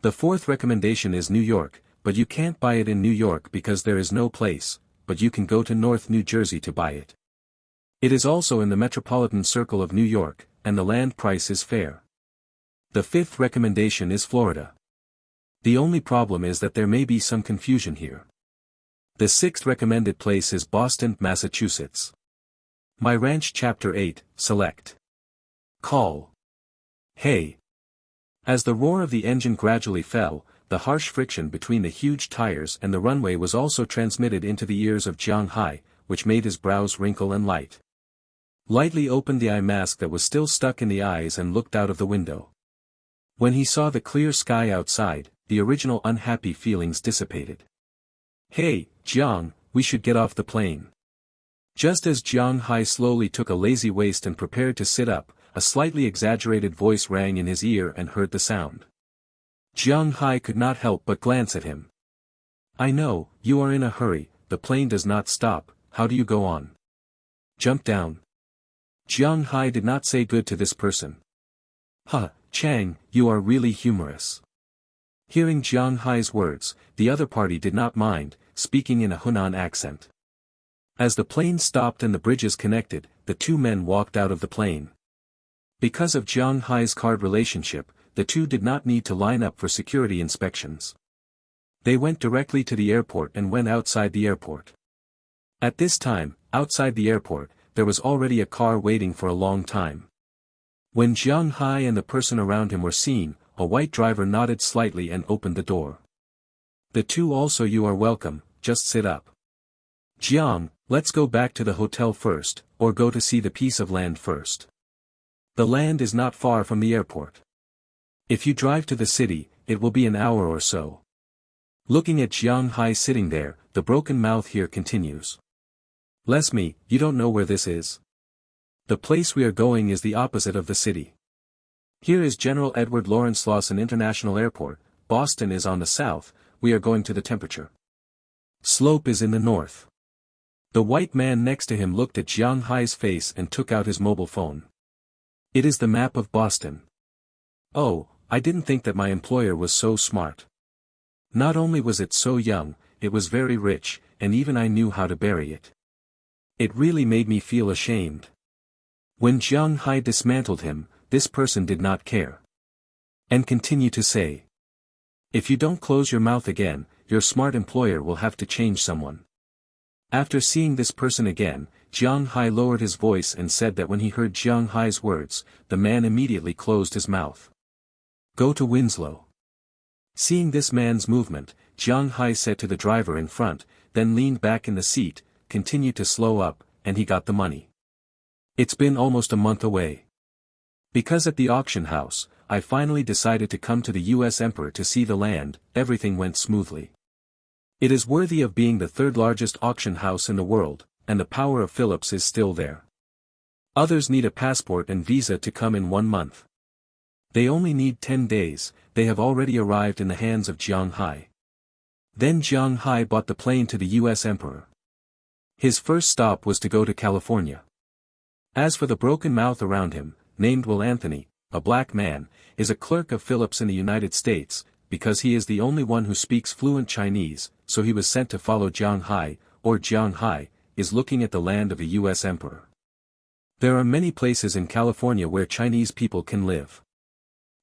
The fourth recommendation is New York, but you can't buy it in New York because there is no place, but you can go to North New Jersey to buy it. It is also in the metropolitan circle of New York, and the land price is fair. The fifth recommendation is Florida. The only problem is that there may be some confusion here. The sixth recommended place is Boston, Massachusetts. My Ranch Chapter 8, Select. Call. Hey. As the roar of the engine gradually fell, the harsh friction between the huge tires and the runway was also transmitted into the ears of Jiang Hai, which made his brows wrinkle and lightly opened the eye mask that was still stuck in the eyes and looked out of the window. When he saw the clear sky outside, the original unhappy feelings dissipated. Hey, Jiang, we should get off the plane. Just as Jiang Hai slowly took a lazy waist and prepared to sit up, a slightly exaggerated voice rang in his ear and heard the sound. Jiang Hai could not help but glance at him. I know, you are in a hurry, the plane does not stop, how do you go on? Jump down. Jiang Hai did not say good to this person. Huh, Chang, you are really humorous. Hearing Jiang Hai's words, the other party did not mind, speaking in a Hunan accent. As the plane stopped and the bridges connected, the two men walked out of the plane. Because of Jiang Hai's card relationship, the two did not need to line up for security inspections. They went directly to the airport and went outside the airport. At this time, outside the airport, there was already a car waiting for a long time. When Jiang Hai and the person around him were seen, a white driver nodded slightly and opened the door. The two also you are welcome, just sit up. Jiang, let's go back to the hotel first, or go to see the piece of land first. The land is not far from the airport. If you drive to the city, it will be an hour or so. Looking at Jiang Hai sitting there, the broken mouth here continues. Bless me, you don't know where this is? The place we are going is the opposite of the city. Here is General Edward Lawrence Lawson International Airport, Boston is on the south, we are going to the temperature slope is in the north. The white man next to him looked at Jiang Hai's face and took out his mobile phone. It is the map of Boston. Oh, I didn't think that my employer was so smart. Not only was it so young, it was very rich, and even I knew how to bury it. It really made me feel ashamed. When Jiang Hai dismantled him, this person did not care. And continued to say. If you don't close your mouth again, your smart employer will have to change someone. After seeing this person again, Jiang Hai lowered his voice and said that when he heard Jiang Hai's words, the man immediately closed his mouth. Go to Winslow. Seeing this man's movement, Jiang Hai said to the driver in front, then leaned back in the seat, continued to slow up, and he got the money. It's been almost a month away. Because at the auction house, I finally decided to come to the US Emperor to see the land, everything went smoothly. It is worthy of being the third largest auction house in the world, and the power of Philips is still there. Others need a passport and visa to come in 1 month. They only need 10 days, they have already arrived in the hands of Jiang Hai. Then Jiang Hai bought the plane to the US Emperor. His first stop was to go to California. As for the broken mouth around him, named Will Anthony, a black man, is a clerk of Philips in the United States, because he is the only one who speaks fluent Chinese, so he was sent to follow Jiang Hai, or Jiang Hai, is looking at the land of a US Emperor. There are many places in California where Chinese people can live.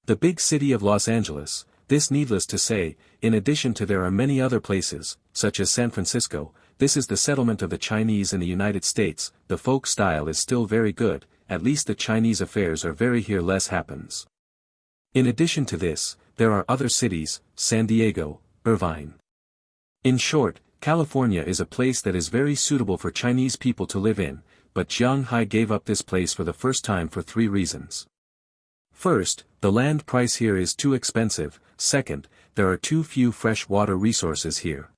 The big city of Los Angeles, this needless to say, in addition to there are many other places, such as San Francisco, this is the settlement of the Chinese in the United States, the folk style is still very good, at least the Chinese affairs are very here less happens. In addition to this, there are other cities, San Diego, Irvine. In short, California is a place that is very suitable for Chinese people to live in, but Jiang Hai gave up this place for the first time for 3 reasons. First, the land price here is too expensive, second, there are too few fresh water resources here.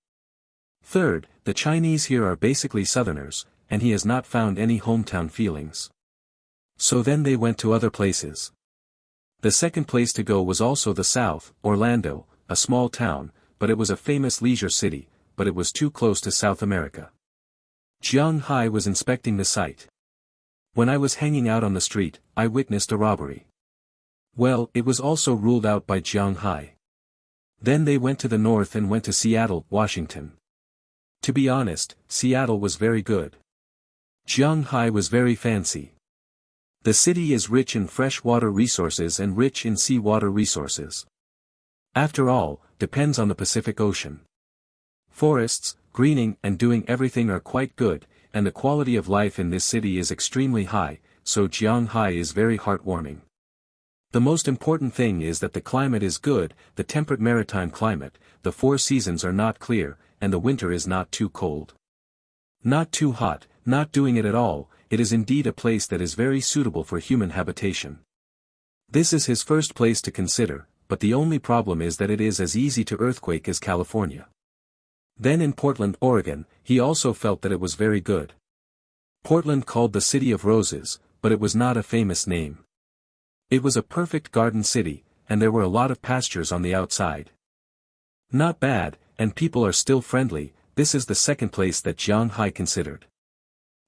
Third, the Chinese here are basically Southerners, and he has not found any hometown feelings. So then they went to other places. The second place to go was also the South, Orlando, a small town, but it was a famous leisure city, but it was too close to South America. Jiang Hai was inspecting the site. When I was hanging out on the street, I witnessed a robbery. Well, it was also ruled out by Jiang Hai. Then they went to the north and went to Seattle, Washington. To be honest, Seattle was very good. Shanghai was very fancy. The city is rich in freshwater resources and rich in seawater resources. After all, depends on the Pacific Ocean. Forests, greening and doing everything are quite good, and the quality of life in this city is extremely high, so Shanghai is very heartwarming. The most important thing is that the climate is good, the temperate maritime climate, the 4 seasons are not clear, and the winter is not too cold. Not too hot, not doing it at all, it is indeed a place that is very suitable for human habitation. This is his first place to consider, but the only problem is that it is as easy to earthquake as California. Then in Portland, Oregon, he also felt that it was very good. Portland called the City of Roses, but it was not a famous name. It was a perfect garden city, and there were a lot of pastures on the outside. Not bad, and people are still friendly. This is the second place that Shanghai considered.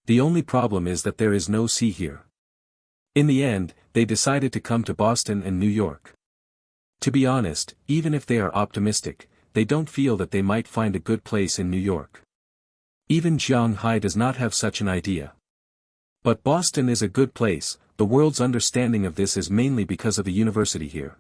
The only problem is that there is no sea here. In the end, they decided to come to Boston and New York. To be honest, even if they are optimistic, they don't feel that they might find a good place in New York. Even Shanghai does not have such an idea. But Boston is a good place. The world's understanding of this is mainly because of the university here.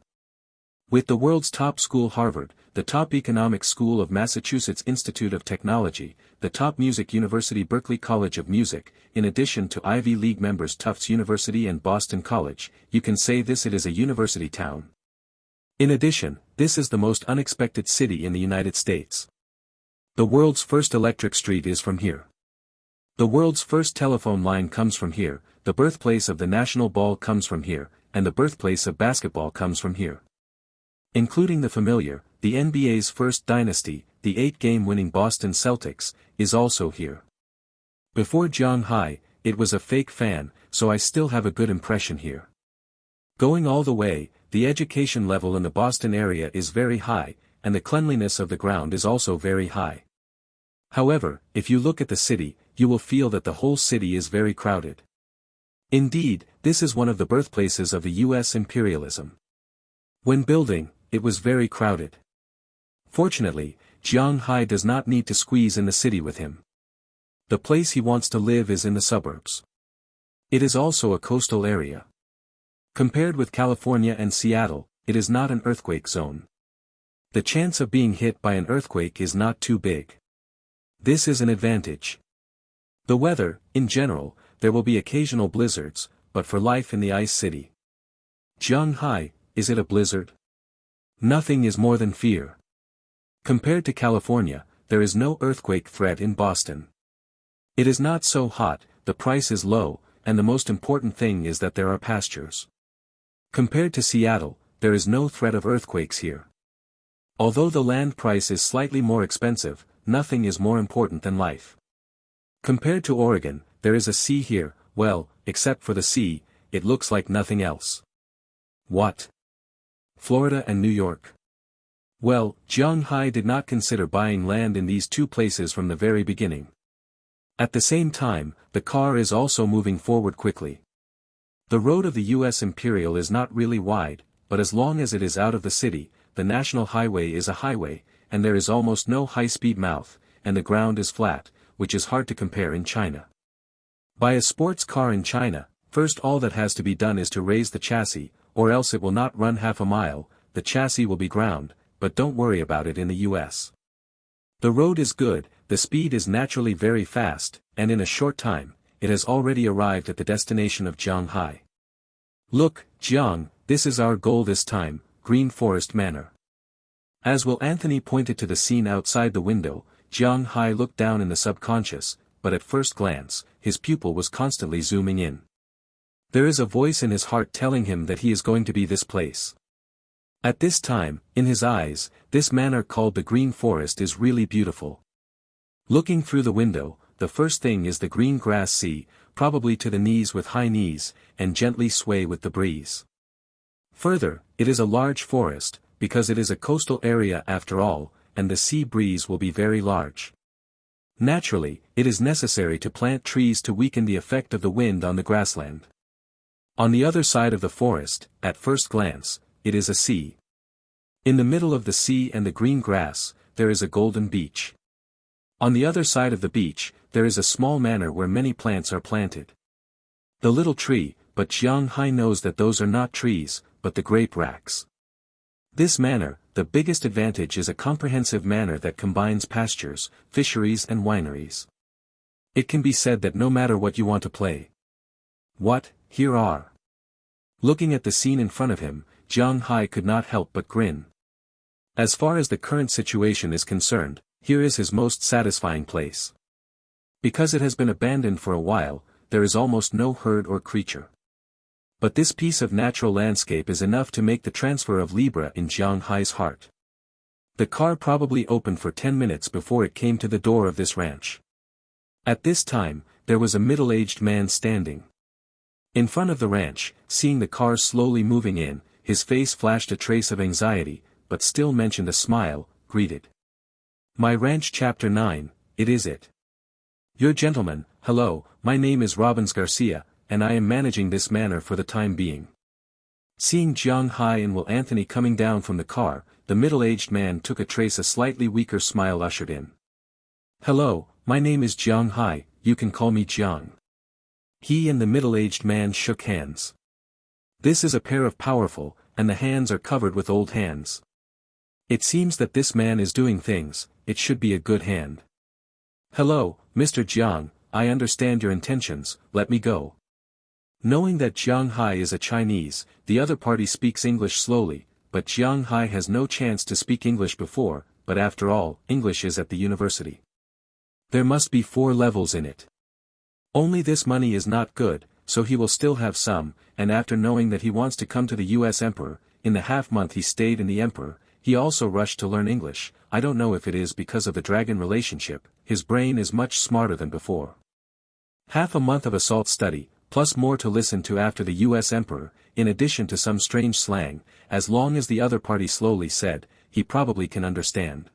With the world's top school Harvard, the top economics school of Massachusetts Institute of Technology, the top music university Berklee College of Music, in addition to Ivy League members Tufts University and Boston College, you can say it is a university town. In addition, this is the most unexpected city in the United States. The world's first electric street is from here. The world's first telephone line comes from here, the birthplace of the national ball comes from here, and the birthplace of basketball comes from here. Including the familiar, the NBA's first dynasty, the 8-game winning Boston Celtics, is also here. Before Shanghai, it was a fake fan, so I still have a good impression here. Going all the way, the education level in the Boston area is very high, and the cleanliness of the ground is also very high. However, if you look at the city, you will feel that the whole city is very crowded. Indeed, this is one of the birthplaces of the US imperialism. When building, it was very crowded. Fortunately, Shanghai does not need to squeeze in the city with him. The place he wants to live is in the suburbs. It is also a coastal area. Compared with California and Seattle, it is not an earthquake zone. The chance of being hit by an earthquake is not too big. This is an advantage. The weather, in general, there will be occasional blizzards, but for life in the ice city. Shanghai, is it a blizzard? Nothing is more than fear. Compared to California, there is no earthquake threat in Boston. It is not so hot, the price is low, and the most important thing is that there are pastures. Compared to Seattle, there is no threat of earthquakes here. Although the land price is slightly more expensive, nothing is more important than life. Compared to Oregon, there is a sea here, well, except for the sea, it looks like nothing else. What? Florida and New York. Well, Shanghai did not consider buying land in these two places from the very beginning. At the same time, the car is also moving forward quickly. The road of the US Imperial is not really wide, but as long as it is out of the city, the national highway is a highway, and there is almost no high-speed mouth, and the ground is flat, which is hard to compare in China. Buy a sports car in China, first all that has to be done is to raise the chassis, or else it will not run half a mile, the chassis will be ground, but don't worry about it in the US. The road is good, the speed is naturally very fast, and in a short time, it has already arrived at the destination of Shanghai. Look, Jiang, this is our goal this time, Green Forest Manor. As Will Anthony pointed to the scene outside the window, Shanghai looked down in the subconscious, but at first glance, his pupil was constantly zooming in. There is a voice in his heart telling him that he is going to be this place. At this time, in his eyes, this manor called the Green Forest is really beautiful. Looking through the window, the first thing is the green grass sea, probably to the knees with high knees, and gently sway with the breeze. Further, it is a large forest, because it is a coastal area after all, and the sea breeze will be very large. Naturally, it is necessary to plant trees to weaken the effect of the wind on the grassland. On the other side of the forest, at first glance, it is a sea. In the middle of the sea and the green grass, there is a golden beach. On the other side of the beach, there is a small manor where many plants are planted. The little tree, but Jiang Hai knows that those are not trees, but the grape racks. This manor, the biggest advantage is a comprehensive manor that combines pastures, fisheries and wineries. It can be said that no matter what you want to play. What, here are. Looking at the scene in front of him, Jiang Hai could not help but grin. As far as the current situation is concerned, here is his most satisfying place. Because it has been abandoned for a while, there is almost no herd or creature. But this piece of natural landscape is enough to make the transfer of Libra in Jiang Hai's heart. The car probably opened for 10 minutes before it came to the door of this ranch. At this time, there was a middle-aged man standing in front of the ranch. Seeing the cars slowly moving in, his face flashed a trace of anxiety, but still mentioned a smile, greeted. My ranch Chapter 9, it is it. Your gentleman, hello, my name is Robbins Garcia, and I am managing this manor for the time being. Seeing Jiang Hai and Will Anthony coming down from the car, the middle-aged man took a trace a slightly weaker smile ushered in. Hello, my name is Jiang Hai, you can call me Jiang. He and the middle-aged man shook hands. This is a pair of powerful, and the hands are covered with old hands. It seems that this man is doing things, it should be a good hand. Hello, Mr. Jiang, I understand your intentions, let me go. Knowing that Jiang Hai is a Chinese, the other party speaks English slowly, but Jiang Hai has no chance to speak English before, but after all, English is at the university. There must be 4 levels in it. Only this money is not good, so he will still have some, and after knowing that he wants to come to the US Emperor, in the half-month he stayed in the Emperor, he also rushed to learn English. I don't know if it is because of the dragon relationship, his brain is much smarter than before. Half a month of assault study, plus more to listen to after the US Emperor, in addition to some strange slang, as long as the other party slowly said, he probably can understand.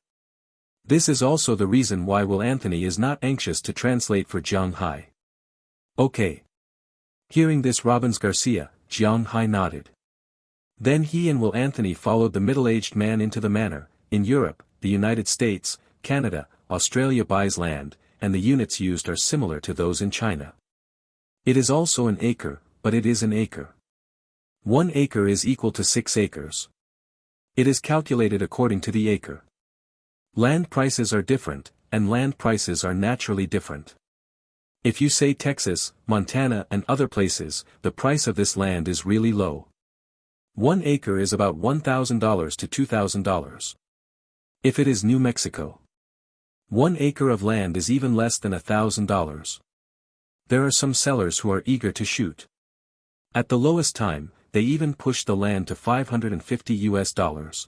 This is also the reason why Will Anthony is not anxious to translate for Jiang Hai. Okay. Hearing this Robbins Garcia, Jiang Hai nodded. Then he and Will Anthony followed the middle-aged man into the manor. In Europe, the United States, Canada, Australia buys land, and the units used are similar to those in China. It is also an acre, but it is an acre. 1 acre is equal to 6 acres. It is calculated according to the acre. Land prices are different, and land prices are naturally different. If you say Texas, Montana and other places, the price of this land is really low. 1 acre is about $1,000 to $2,000. If it is New Mexico, 1 acre of land is even less than $1,000. There are some sellers who are eager to shoot. At the lowest time, they even push the land to $550.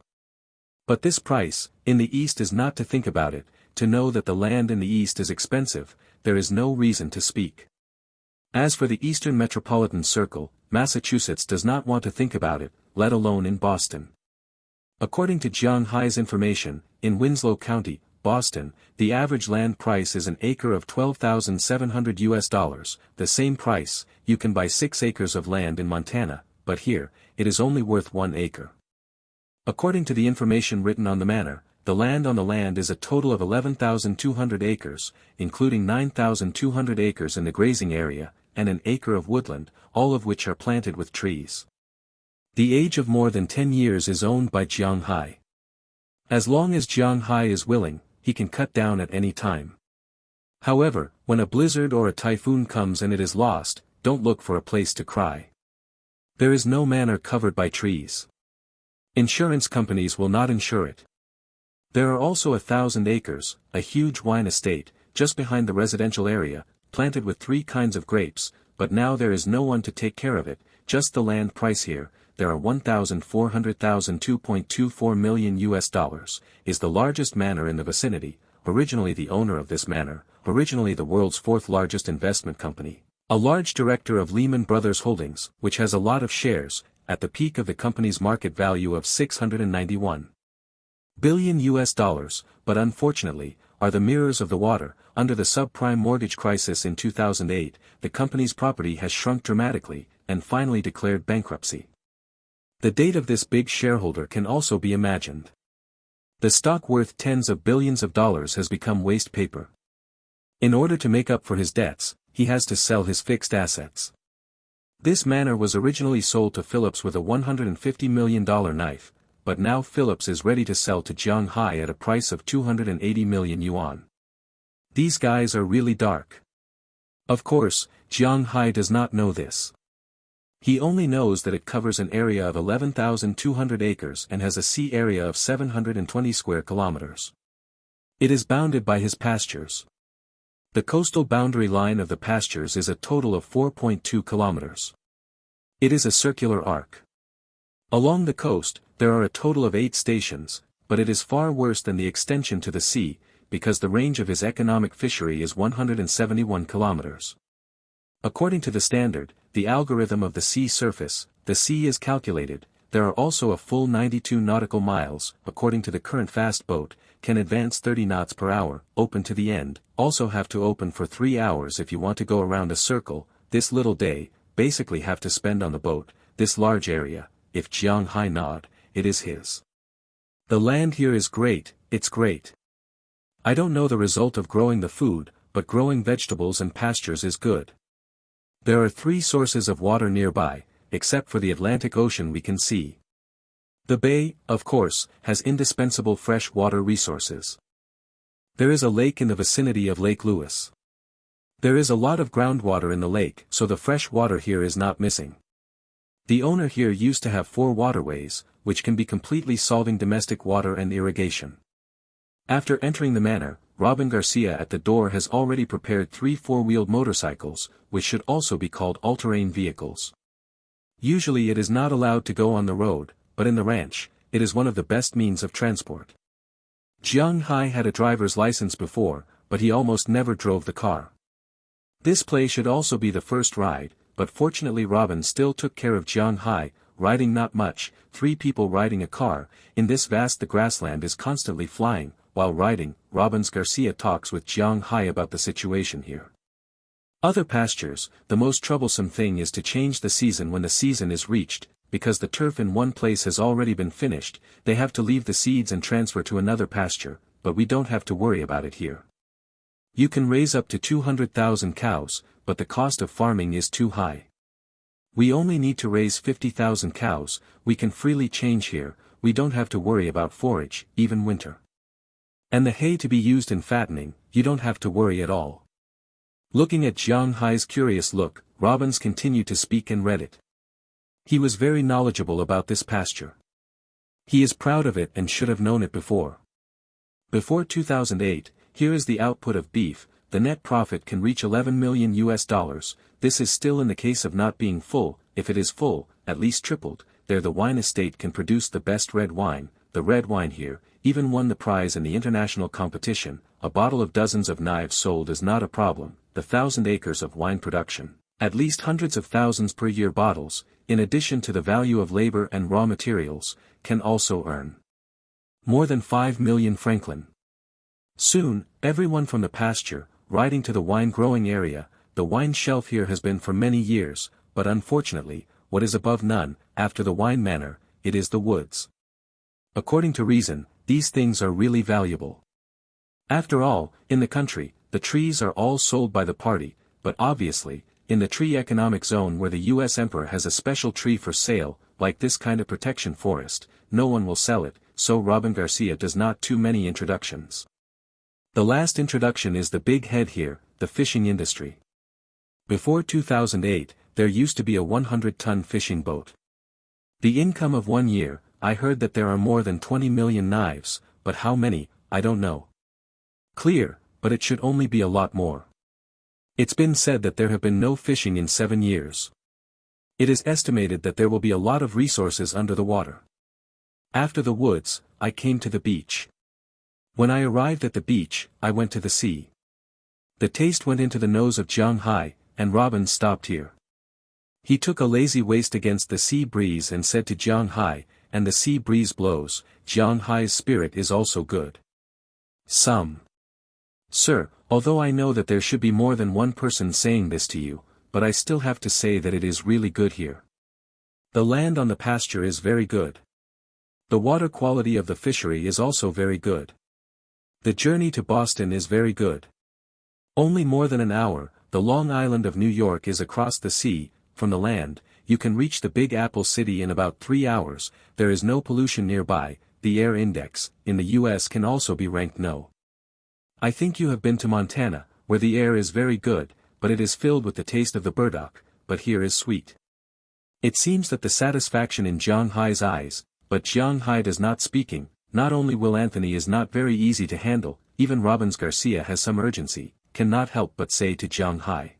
But this price, in the East is not to think about it, to know that the land in the East is expensive, there is no reason to speak. As for the Eastern Metropolitan Circle, Massachusetts does not want to think about it, let alone in Boston. According to Jiang Hai's information, in Winslow County, Boston, the average land price is an acre of $12,700. The same price, you can buy 6 acres of land in Montana, but here, it is only worth 1 acre. According to the information written on the manor, the land on the land is a total of 11,200 acres, including 9,200 acres in the grazing area, and an acre of woodland, all of which are planted with trees. The age of more than 10 years is owned by Jiang Hai. As long as Jiang Hai is willing, he can cut down at any time. However, when a blizzard or a typhoon comes and it is lost, don't look for a place to cry. There is no manor covered by trees. Insurance companies will not insure it. There are also 1,000 acres, a huge wine estate, just behind the residential area, planted with 3 kinds of grapes, but now there is no one to take care of it, just the land price here, there are 1,400,000 $2.24 million is the largest manor in the vicinity, originally the owner of this manor, originally the world's 4th largest investment company, a large director of Lehman Brothers Holdings, which has a lot of shares, at the peak of the company's market value of $691 billion, but unfortunately, are the mirrors of the water. Under the subprime mortgage crisis in 2008, the company's property has shrunk dramatically, and finally declared bankruptcy. The date of this big shareholder can also be imagined. The stock worth tens of billions of dollars has become waste paper. In order to make up for his debts, he has to sell his fixed assets. This manor was originally sold to Phillips with a $150 million knife, but now Phillips is ready to sell to Jiang Hai at a price of 280 million yuan. These guys are really dark. Of course, Jiang Hai does not know this. He only knows that it covers an area of 11,200 acres and has a sea area of 720 square kilometers. It is bounded by his pastures. The coastal boundary line of the pastures is a total of 4.2 kilometers. It is a circular arc. Along the coast, there are a total of 8 stations, but it is far worse than the extension to the sea, because the range of his economic fishery is 171 kilometers. According to the standard, the algorithm of the sea surface, the sea is calculated, there are also a full 92 nautical miles, according to the current fast boat, can advance 30 knots per hour, open to the end, also have to open for 3 hours if you want to go around a circle, this little day, basically have to spend on the boat, this large area, if Jiang Hai nod, it is his. The land here is great, it's great. I don't know the result of growing the food, but growing vegetables and pastures is good. There are 3 sources of water nearby, except for the Atlantic Ocean we can see. The bay, of course, has indispensable fresh water resources. There is a lake in the vicinity of Lake Louis. There is a lot of groundwater in the lake, so the fresh water here is not missing. The owner here used to have 4 waterways, which can be completely solving domestic water and irrigation. After entering the manor, Robin Garcia at the door has already prepared 3 4-wheeled motorcycles, which should also be called all-terrain vehicles. Usually it is not allowed to go on the road, but in the ranch, it is one of the best means of transport. Jiang Hai had a driver's license before, but he almost never drove the car. This play should also be the first ride, but fortunately Robin still took care of Jiang Hai, riding not much, 3 people riding a car, in this vast the grassland is constantly flying, while riding, Robin Garcia talks with Jiang Hai about the situation here. Other pastures, the most troublesome thing is to change the season when the season is reached, because the turf in one place has already been finished, they have to leave the seeds and transfer to another pasture, but we don't have to worry about it here. You can raise up to 200,000 cows, but the cost of farming is too high. We only need to raise 50,000 cows, we can freely change here, we don't have to worry about forage, even winter. And the hay to be used in fattening, you don't have to worry at all. Looking at Jiang Hai's curious look, Robbins continued to speak and read it. He was very knowledgeable about this pasture. He is proud of it and should have known it before. Before 2008, here is the output of beef, the net profit can reach $11 million. This is still in the case of not being full, if it is full, at least tripled, there the wine estate can produce the best red wine, the red wine here, even won the prize in the international competition, a bottle of dozens of knives sold is not a problem, the 1,000 acres of wine production, at least hundreds of thousands per year bottles, in addition to the value of labor and raw materials, can also earn more than 5 million franklin. Soon, everyone from the pasture, riding to the wine-growing area, the wine shelf here has been for many years, but unfortunately, what is above none, after the wine manor, it is the woods. According to reason, these things are really valuable. After all, in the country, the trees are all sold by the party, but obviously, in the tree economic zone where the U.S. Emperor has a special tree for sale, like this kind of protection forest, no one will sell it, so Robin Garcia does not too many introductions. The last introduction is the big head here, the fishing industry. Before 2008, there used to be a 100-ton fishing boat. The income of 1 year, I heard that there are more than 20 million knives, but how many, I don't know. Clear, but it should only be a lot more. It's been said that there have been no fishing in 7 years. It is estimated that there will be a lot of resources under the water. After the woods, I came to the beach. When I arrived at the beach, I went to the sea. The taste went into the nose of Jiang Hai, and Robin stopped here. He took a lazy waste against the sea breeze and said to Jiang Hai, and the sea breeze blows, Jiang Hai's spirit is also good. Sir, although I know that there should be more than one person saying this to you, but I still have to say that it is really good here. The land on the pasture is very good. The water quality of the fishery is also very good. The journey to Boston is very good. Only more than an hour, the Long Island of New York is across the sea, from the land, you can reach the Big Apple City in about 3 hours, there is no pollution nearby, the air index, in the US can also be ranked no. I think you have been to Montana, where the air is very good, but it is filled with the taste of the burdock, but here is sweet. It seems that the satisfaction in Jiang Hai's eyes, but Jiang Hai does not speaking, not only Will Anthony is not very easy to handle, even Robbins Garcia has some urgency, cannot help but say to Jiang Hai.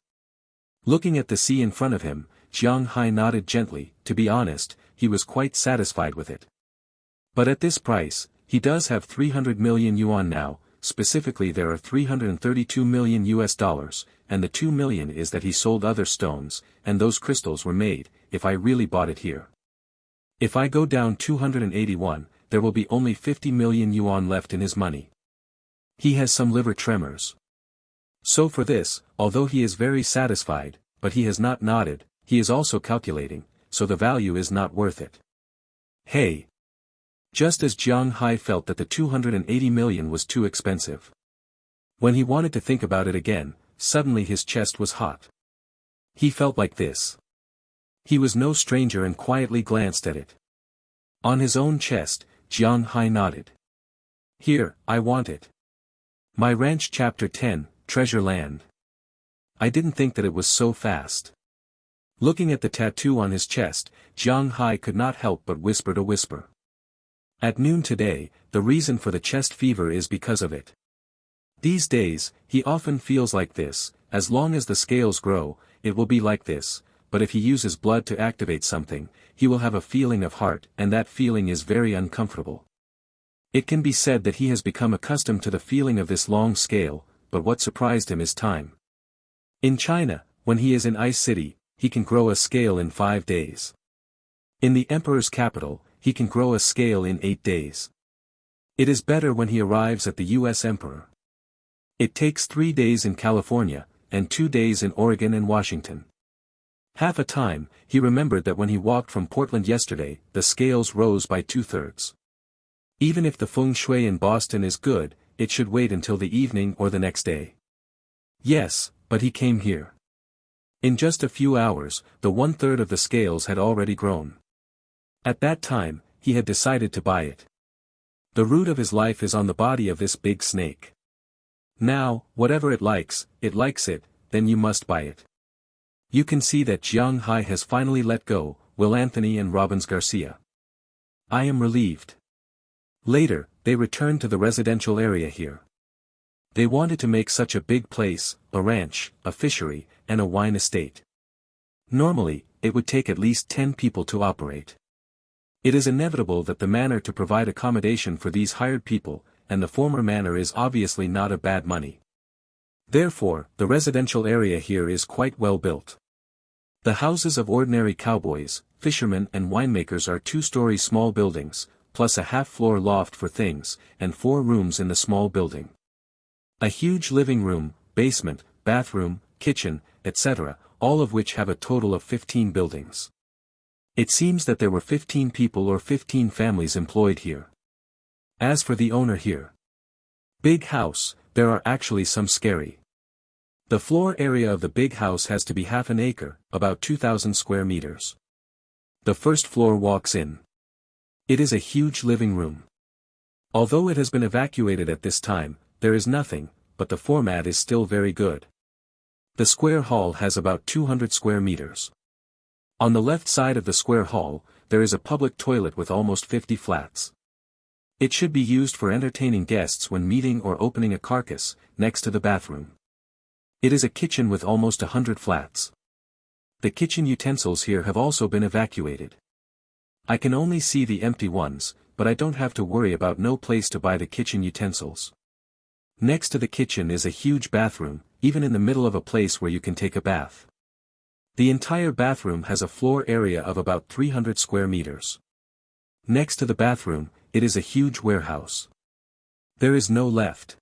Looking at the sea in front of him, Jiang Hai nodded gently, to be honest, he was quite satisfied with it. But at this price, he does have 300 million yuan now, specifically there are 332 million US dollars, and the 2 million is that he sold other stones, and those crystals were made, if I really bought it here. If I go down 281, there will be only 50 million yuan left in his money. He has some liver tremors. So for this, although he is very satisfied, but he has not nodded, he is also calculating, so the value is not worth it. Hey! Just as Jiang Hai felt that the 280 million was too expensive. When he wanted to think about it again, suddenly his chest was hot. He felt like this. He was no stranger and quietly glanced at it. On his own chest, Jiang Hai nodded. Here, I want it. My Ranch Chapter 10, Treasure Land. I didn't think that it was so fast. Looking at the tattoo on his chest, Jiang Hai could not help but whisper a whisper. At noon today, the reason for the chest fever is because of it. These days, he often feels like this, as long as the scales grow, it will be like this, but if he uses blood to activate something, he will have a feeling of heart and that feeling is very uncomfortable. It can be said that he has become accustomed to the feeling of this long scale, but what surprised him is time. In China, when he is in Ice City, he can grow a scale in 5 days. In the emperor's capital, he can grow a scale in 8 days. It is better when he arrives at the US emperor. It takes 3 days in California, and 2 days in Oregon and Washington. Half a time, he remembered that when he walked from Portland yesterday, the scales rose by 2/3. Even if the feng shui in Boston is good, it should wait until the evening or the next day. Yes, but he came here. In just a few hours, the 1/3 of the scales had already grown. At that time, he had decided to buy it. The root of his life is on the body of this big snake. Now, whatever it likes it, then you must buy it. You can see that Jiang Hai has finally let go, Will Anthony and Robbins Garcia. I am relieved. Later, they returned to the residential area here. They wanted to make such a big place, a ranch, a fishery, and a wine estate. Normally, it would take at least 10 people to operate. It is inevitable that the manor to provide accommodation for these hired people, and the former manor is obviously not a bad money. Therefore, the residential area here is quite well built. The houses of ordinary cowboys, fishermen and winemakers are 2-story small buildings, plus a half-floor loft for things, and 4 rooms in the small building. A huge living room, basement, bathroom, kitchen, etc., all of which have a total of 15 buildings. It seems that there were 15 people or 15 families employed here. As for the owner here. Big house, there are actually some scary. The floor area of the big house has to be half an acre, about 2,000 square meters. The first floor walks in. It is a huge living room. Although it has been evacuated at this time, there is nothing, but the format is still very good. The square hall has about 200 square meters. On the left side of the square hall, there is a public toilet with almost 50 flats. It should be used for entertaining guests when meeting or opening a carcass, next to the bathroom. It is a kitchen with almost 100 flats. The kitchen utensils here have also been evacuated. I can only see the empty ones, but I don't have to worry about no place to buy the kitchen utensils. Next to the kitchen is a huge bathroom, even in the middle of a place where you can take a bath. The entire bathroom has a floor area of about 300 square meters. Next to the bathroom, it is a huge warehouse. There is no left.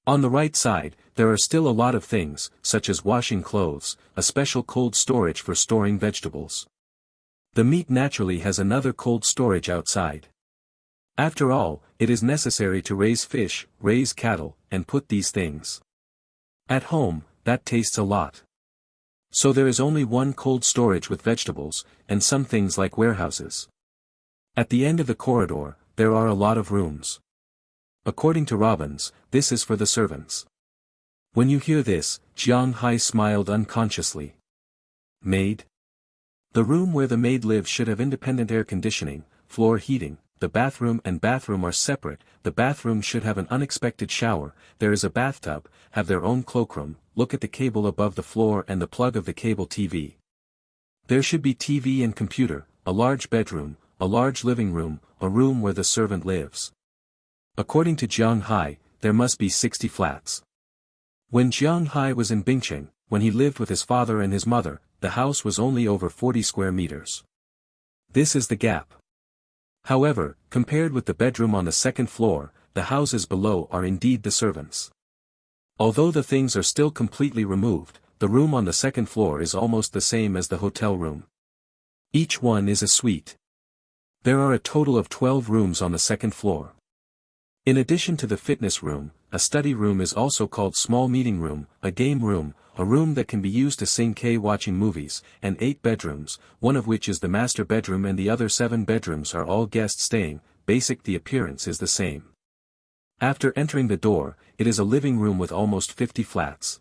On the right side, there are still a lot of things, such as washing clothes, a special cold storage for storing vegetables. The meat naturally has another cold storage outside. After all, it is necessary to raise fish, raise cattle, and put these things. At home, that tastes a lot. So there is only one cold storage with vegetables, and some things like warehouses. At the end of the corridor, there are a lot of rooms. According to Robbins, this is for the servants. When you hear this, Jiang Hai smiled unconsciously. Maid? The room where the maid lives should have independent air conditioning, floor heating. The bathroom and bathroom are separate. The bathroom should have an unexpected shower, there is a bathtub, have their own cloakroom, look at the cable above the floor and the plug of the cable TV. There should be TV and computer, a large bedroom, a large living room, a room where the servant lives. According to Jiang Hai, there must be 60 flats. When Jiang Hai was in Bingcheng, when he lived with his father and his mother, the house was only over 40 square meters. This is the gap. However, compared with the bedroom on the second floor, the houses below are indeed the servants. Although the things are still completely removed, the room on the second floor is almost the same as the hotel room. Each one is a suite. There are a total of 12 rooms on the second floor. In addition to the fitness room, a study room is also called small meeting room, a game room, a room that can be used to sing K watching movies, and 8 bedrooms, one of which is the master bedroom and the other 7 bedrooms are all guests staying. Basic the appearance is the same. After entering the door, it is a living room with almost 50 flats.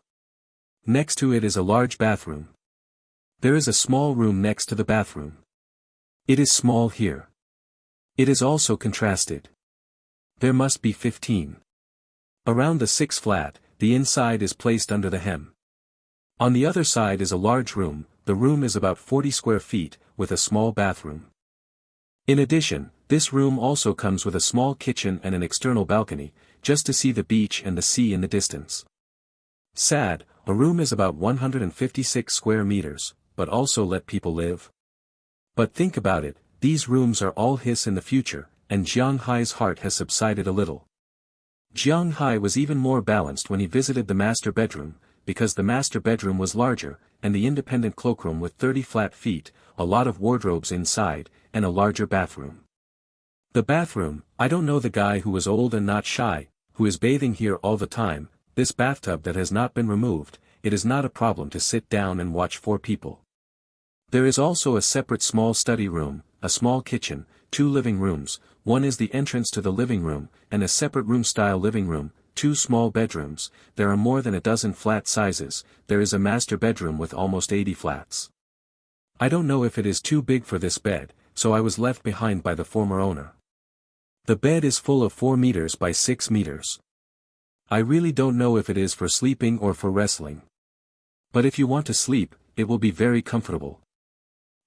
Next to it is a large bathroom. There is a small room next to the bathroom. It is small here. It is also contrasted. There must be 15. Around the 6th flat, the inside is placed under the hem. On the other side is a large room, the room is about 40 square feet, with a small bathroom. In addition, this room also comes with a small kitchen and an external balcony, just to see the beach and the sea in the distance. Sad, a room is about 156 square meters, but also let people live. But think about it, these rooms are all his in the future, and Jiang Hai's heart has subsided a little. Jiang Hai was even more balanced when he visited the master bedroom, because the master bedroom was larger, and the independent cloakroom with 30 flat feet, a lot of wardrobes inside, and a larger bathroom. The bathroom, I don't know the guy who was old and not shy, who is bathing here all the time, this bathtub that has not been removed, it is not a problem to sit down and watch 4 people. There is also a separate small study room, a small kitchen, 2 living rooms, one is the entrance to the living room, and a separate room-style living room, 2 small bedrooms, there are more than a dozen flat sizes, there is a master bedroom with almost 80 flats. I don't know if it is too big for this bed, so I was left behind by the former owner. The bed is full of 4 meters by 6 meters. I really don't know if it is for sleeping or for wrestling. But if you want to sleep, it will be very comfortable.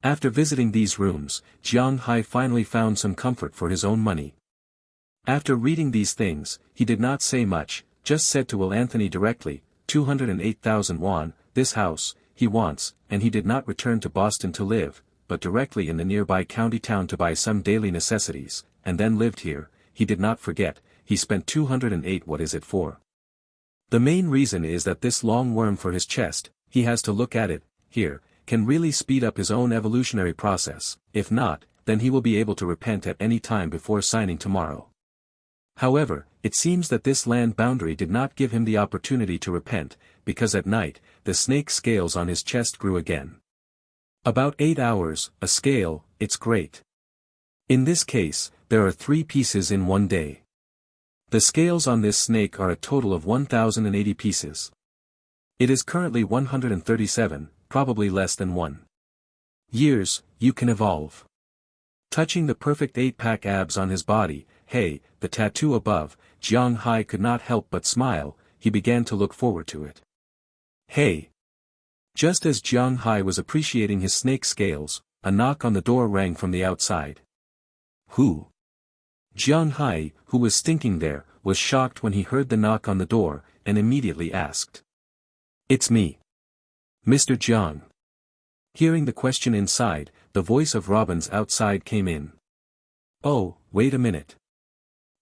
After visiting these rooms, Jiang Hai finally found some comfort for his own money. After reading these things, he did not say much, just said to Will Anthony directly, 208,000 won, this house, he wants, and he did not return to Boston to live, but directly in the nearby county town to buy some daily necessities, and then lived here. He did not forget, he spent 208. What is it for? The main reason is that this long worm for his chest, he has to look at it, here, can really speed up his own evolutionary process, if not, then he will be able to repent at any time before signing tomorrow. However, it seems that this land boundary did not give him the opportunity to repent, because at night, the snake scales on his chest grew again. About 8 hours, a scale, it's great. In this case, there are 3 pieces in one day. The scales on this snake are a total of 1,080 pieces. It is currently 137, probably less than 1 years, you can evolve. Touching the perfect 8-pack abs on his body, hey, the tattoo above, Jiang Hai could not help but smile, he began to look forward to it. Hey! Just as Jiang Hai was appreciating his snake scales, a knock on the door rang from the outside. Who? Jiang Hai, who was stinking there, was shocked when he heard the knock on the door, and immediately asked. It's me. Mr. Jiang. Hearing the question inside, the voice of Robbins outside came in. Oh, wait a minute.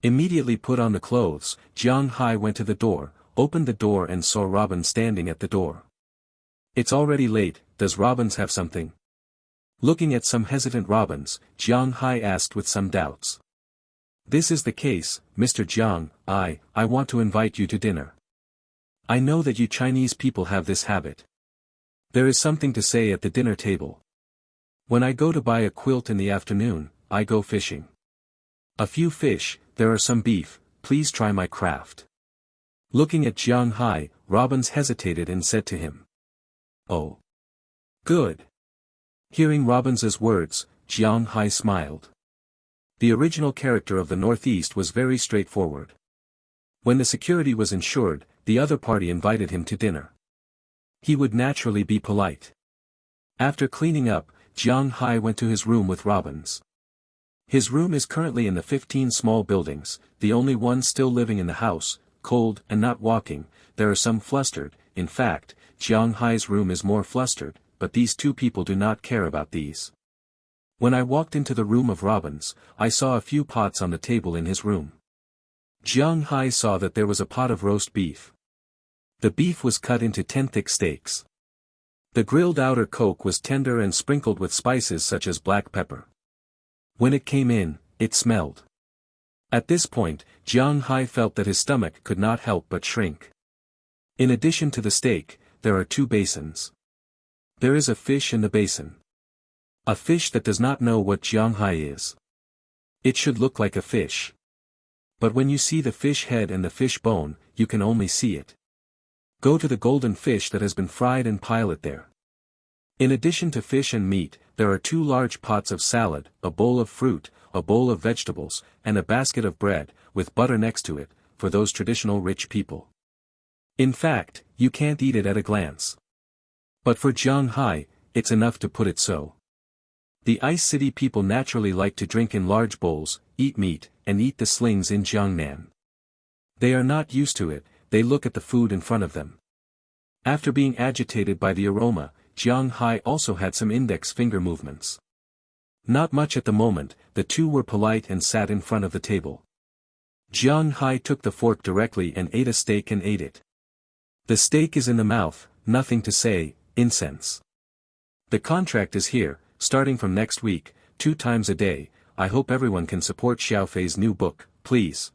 Immediately put on the clothes, Jiang Hai went to the door, opened the door and saw Robbins standing at the door. It's already late, does Robbins have something? Looking at some hesitant Robbins, Jiang Hai asked with some doubts. This is the case, Mr. Jiang. I want to invite you to dinner. I know that you Chinese people have this habit. There is something to say at the dinner table. When I go to buy a quilt in the afternoon, I go fishing. A few fish, there are some beef, please try my craft. Looking at Jiang Hai, Robbins hesitated and said to him. Oh. Good. Hearing Robbins's words, Jiang Hai smiled. The original character of the Northeast was very straightforward. When the security was ensured, the other party invited him to dinner. He would naturally be polite. After cleaning up, Jiang Hai went to his room with Robbins. His room is currently in the 15 small buildings, the only one still living in the house, cold and not walking. There are some flustered. In fact, Jiang Hai's room is more flustered, but these two people do not care about these. When I walked into the room of Robbins, I saw a few pots on the table in his room. Jiang Hai saw that there was a pot of roast beef. The beef was cut into 10 thick steaks. The grilled outer coke was tender and sprinkled with spices such as black pepper. When it came in, it smelled. At this point, Jiang Hai felt that his stomach could not help but shrink. In addition to the steak, there are 2 basins. There is a fish in the basin. A fish that does not know what Jiang Hai is. It should look like a fish. But when you see the fish head and the fish bone, you can only see it. Go to the golden fish that has been fried and pile it there. In addition to fish and meat, there are 2 large pots of salad, a bowl of fruit, a bowl of vegetables, and a basket of bread, with butter next to it, for those traditional rich people. In fact, you can't eat it at a glance. But for Jiang Hai, it's enough to put it so. The Ice City people naturally like to drink in large bowls, eat meat, and eat the slings in Jiangnan. They are not used to it, they look at the food in front of them. After being agitated by the aroma, Jiang Hai also had some index finger movements. Not much at the moment, the two were polite and sat in front of the table. Jiang Hai took the fork directly and ate a steak and ate it. The steak is in the mouth, nothing to say, incense. The contract is here, starting from next week, 2 times a day. I hope everyone can support Xiaofei's new book, please.